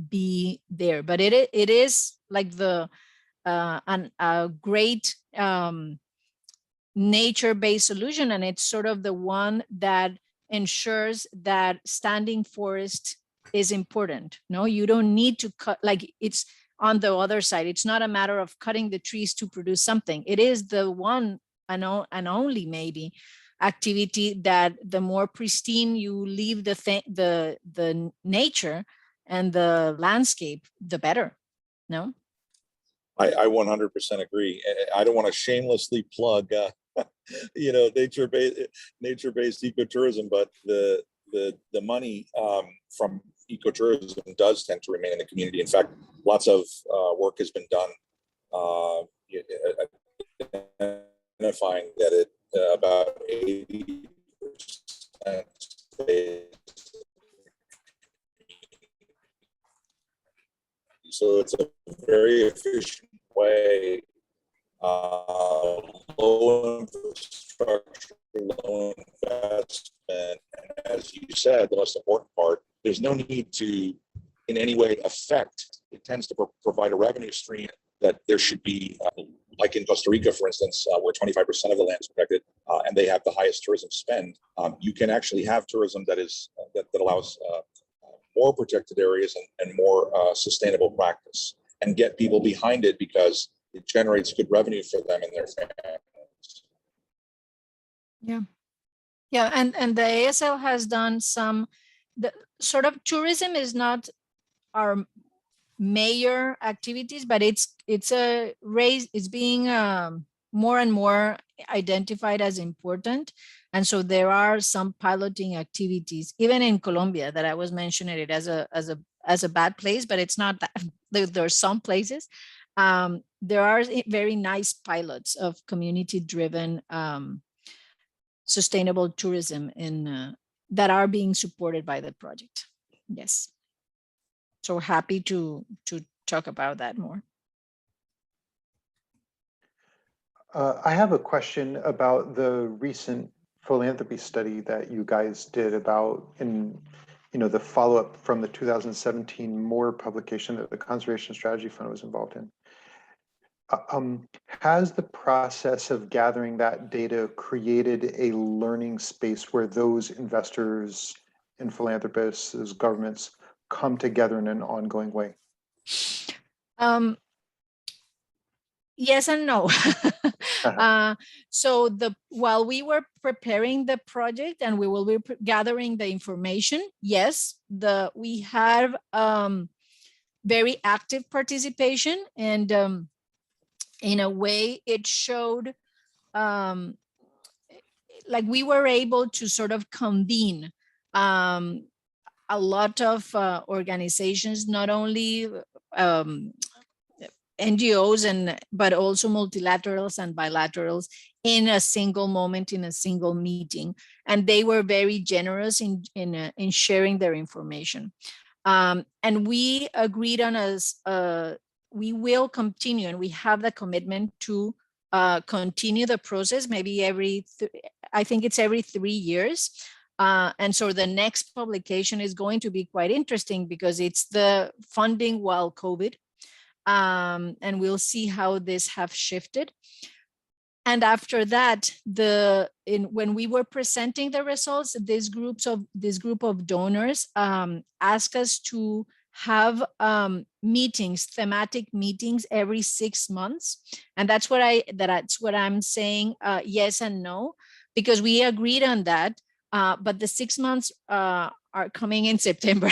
be there, but it is like a great nature-based solution, and it's sort of the one that ensures that standing forest is important. No, you don't need to cut, like it's on the other side. It's not a matter of cutting the trees to produce something. It is the one and only maybe activity that the more pristine you leave the nature and the landscape, the better. No, I 100% agree. I don't want to shamelessly plug nature-based ecotourism, but the money from ecotourism does tend to remain in the community. In fact, lots of work has been done identifying that about 80% so it's a very efficient way, low infrastructure, low investment, and as you said, the most important part, there's no need to in any way affect. It tends to provide a revenue stream that there should be, like in Costa Rica, for instance, where 25% of the land is protected, and they have the highest tourism spend. You can actually have tourism that allows more protected areas and more sustainable practice, and get people behind it because it generates good revenue for them and their families. Yeah, and the ASL has done some. The sort of tourism is not our major activities, but it's being more and more identified as important. And so there are some piloting activities, even in Colombia, that I was mentioning it as a bad place, but it's not that. There are some places. There are very nice pilots of community-driven sustainable tourism that are being supported by the project. Yes. So happy to talk about that more. I have a question about the recent philanthropy study that you guys did about the follow-up from the 2017 MORE publication that the Conservation Strategy Fund was involved in. Has the process of gathering that data created a learning space where those investors and philanthropists, as governments, come together in an ongoing way? Yes and no. So while we were preparing the project and we will be gathering the information, yes, we have very active participation, and in a way it showed like we were able to sort of convene a lot of organizations, not only NGOs but also multilaterals and bilaterals in a single moment, in a single meeting, and they were very generous in sharing their information. And we agreed on we will continue, and we have the commitment to continue the process, maybe I think it's every 3 years. And so the next publication is going to be quite interesting because it's the funding while COVID. And we'll see how this have shifted. And after that, when we were presenting the results, this group of donors asked us to have meetings, thematic meetings every 6 months, and that's what I'm saying. Yes and no, because we agreed on that. But the 6 months are coming in September,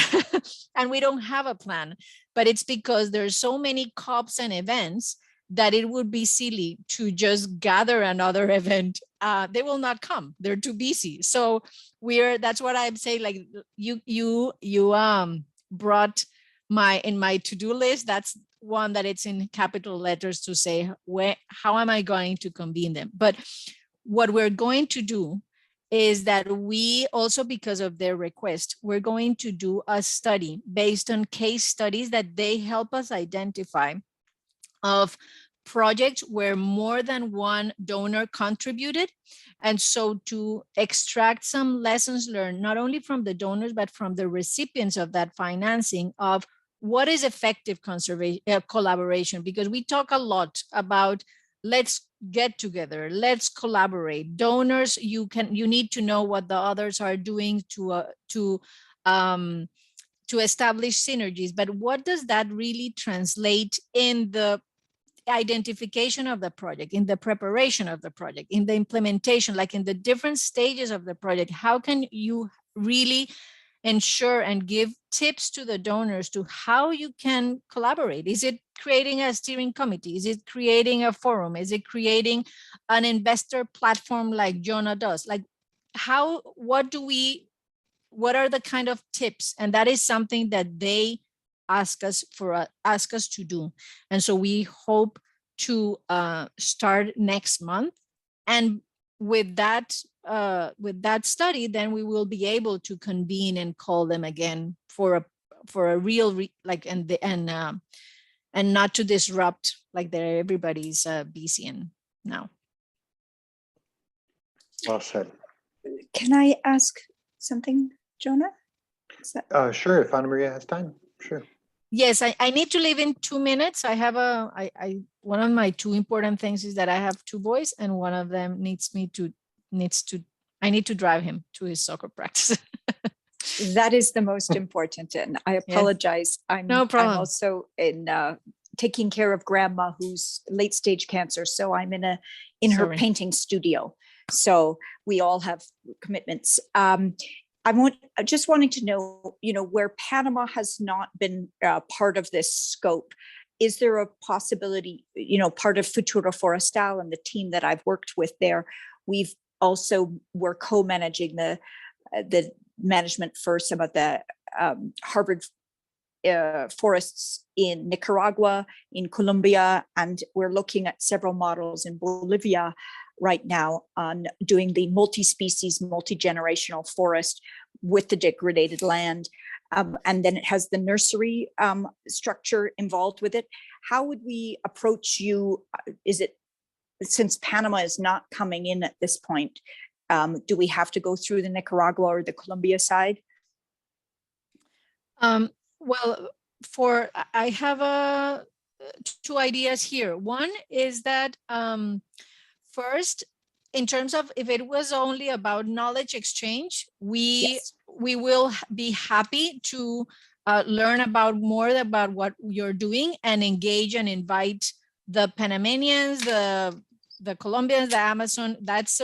and we don't have a plan. But it's because there's so many COPs and events that it would be silly to just gather another event. They will not come. They're too busy. So that's what I'm saying. Like you brought in my to-do list. That's one that it's in capital letters to say how am I going to convene them. But what we're going to do is that we also, because of their request, we're going to do a study based on case studies that they help us identify of projects where more than one donor contributed. And so to extract some lessons learned, not only from the donors, but from the recipients of that financing, of what is effective collaboration, because we talk a lot about let's get together, let's collaborate. Donors, you need to know what the others are doing to establish synergies. But what does that really translate in the identification of the project, in the preparation of the project, in the implementation, like in the different stages of the project? How can you really ensure and give tips to the donors to how you can collaborate? Is it creating a steering committee? Is it creating a forum? Is it creating an investor platform like Jonah does? Like what are the kind of tips? And that is something that they ask us to do. And so we hope to start next month. And with that study, then we will be able to convene and call them again for a real and not to disrupt, like everybody's busy and now. Well said. Can I ask something, Jonah? Sure, if Ana Maria has time, sure. Yes, I need to leave in 2 minutes. I have one of my 2 important things is that I have 2 boys, and one of them I need to drive him to his soccer practice. That is the most important, and I apologize. No problem. I'm also in taking care of grandma who's late stage cancer, so I'm in her painting studio. So we all have commitments. Just wanting to know, where Panama has not been part of this scope, is there a possibility, part of Futuro Forestal and the team that I've worked with there, we're co-managing the management for some of the Harvard forests in Nicaragua, in Colombia, and we're looking at several models in Bolivia right now on doing the multi-species, multi-generational forest with the degraded land. And then it has the nursery structure involved with it. How would we approach you? Since Panama is not coming in at this point, do we have to go through the Nicaragua or the Colombia side? Well, I have two ideas here. One is that first, in terms of if it was only about knowledge exchange, we will be happy to learn about more about what you're doing and engage and invite the Panamanians, the Colombians, the Amazon. That's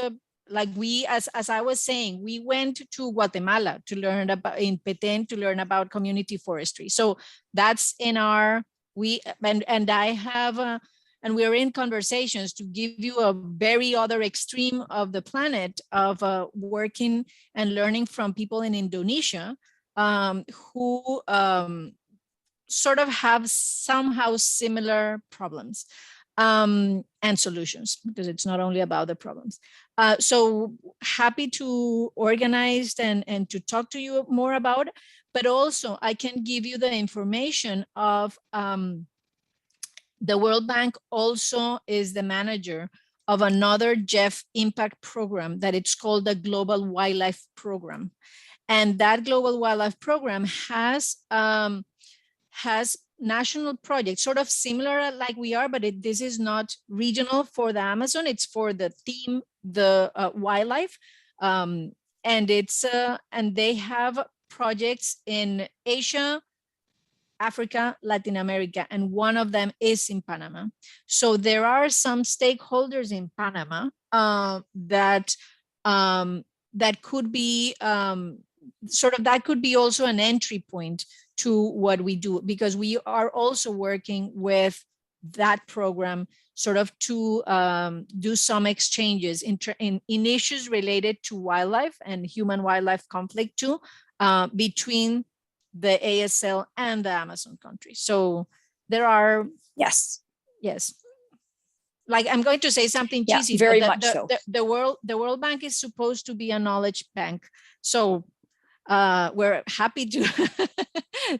like we, as I was saying, we went to Guatemala to learn about, in Petén, to learn about community forestry. So that's in our, and I have, and we're in conversations to give you a very other extreme of the planet of working and learning from people in Indonesia who sort of have somehow similar problems and solutions, because it's not only about the problems. So happy to organize and to talk to you more about, but also I can give you the information of the World Bank also is the manager of another GEF impact program that it's called the Global Wildlife Program. And that Global Wildlife Program has national projects, sort of similar like we are, but this is not regional for the Amazon. It's for the theme, the wildlife. And it's and they have projects in Asia, Africa, Latin America, and one of them is in Panama. So there are some stakeholders in Panama that could be that could be also an entry point to what we do, because we are also working with that program sort of to do some exchanges in issues related to wildlife and human wildlife conflict too, between the ASL and the Amazon countries. So there are, yes. Like I'm going to say something cheesy. Very but much so. The World Bank is supposed to be a knowledge bank. So we're happy to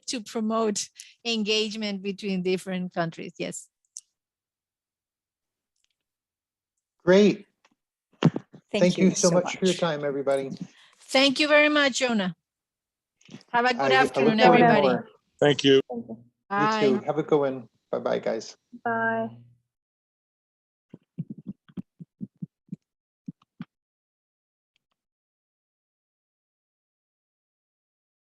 to promote engagement between different countries. Yes. Great. Thank you so much for your time, everybody. Thank you very much, Jonah. Have a good I look afternoon, forward to everybody. more. Thank you. Thank you. You Bye. too. Have a good one. Bye-bye, guys. Bye.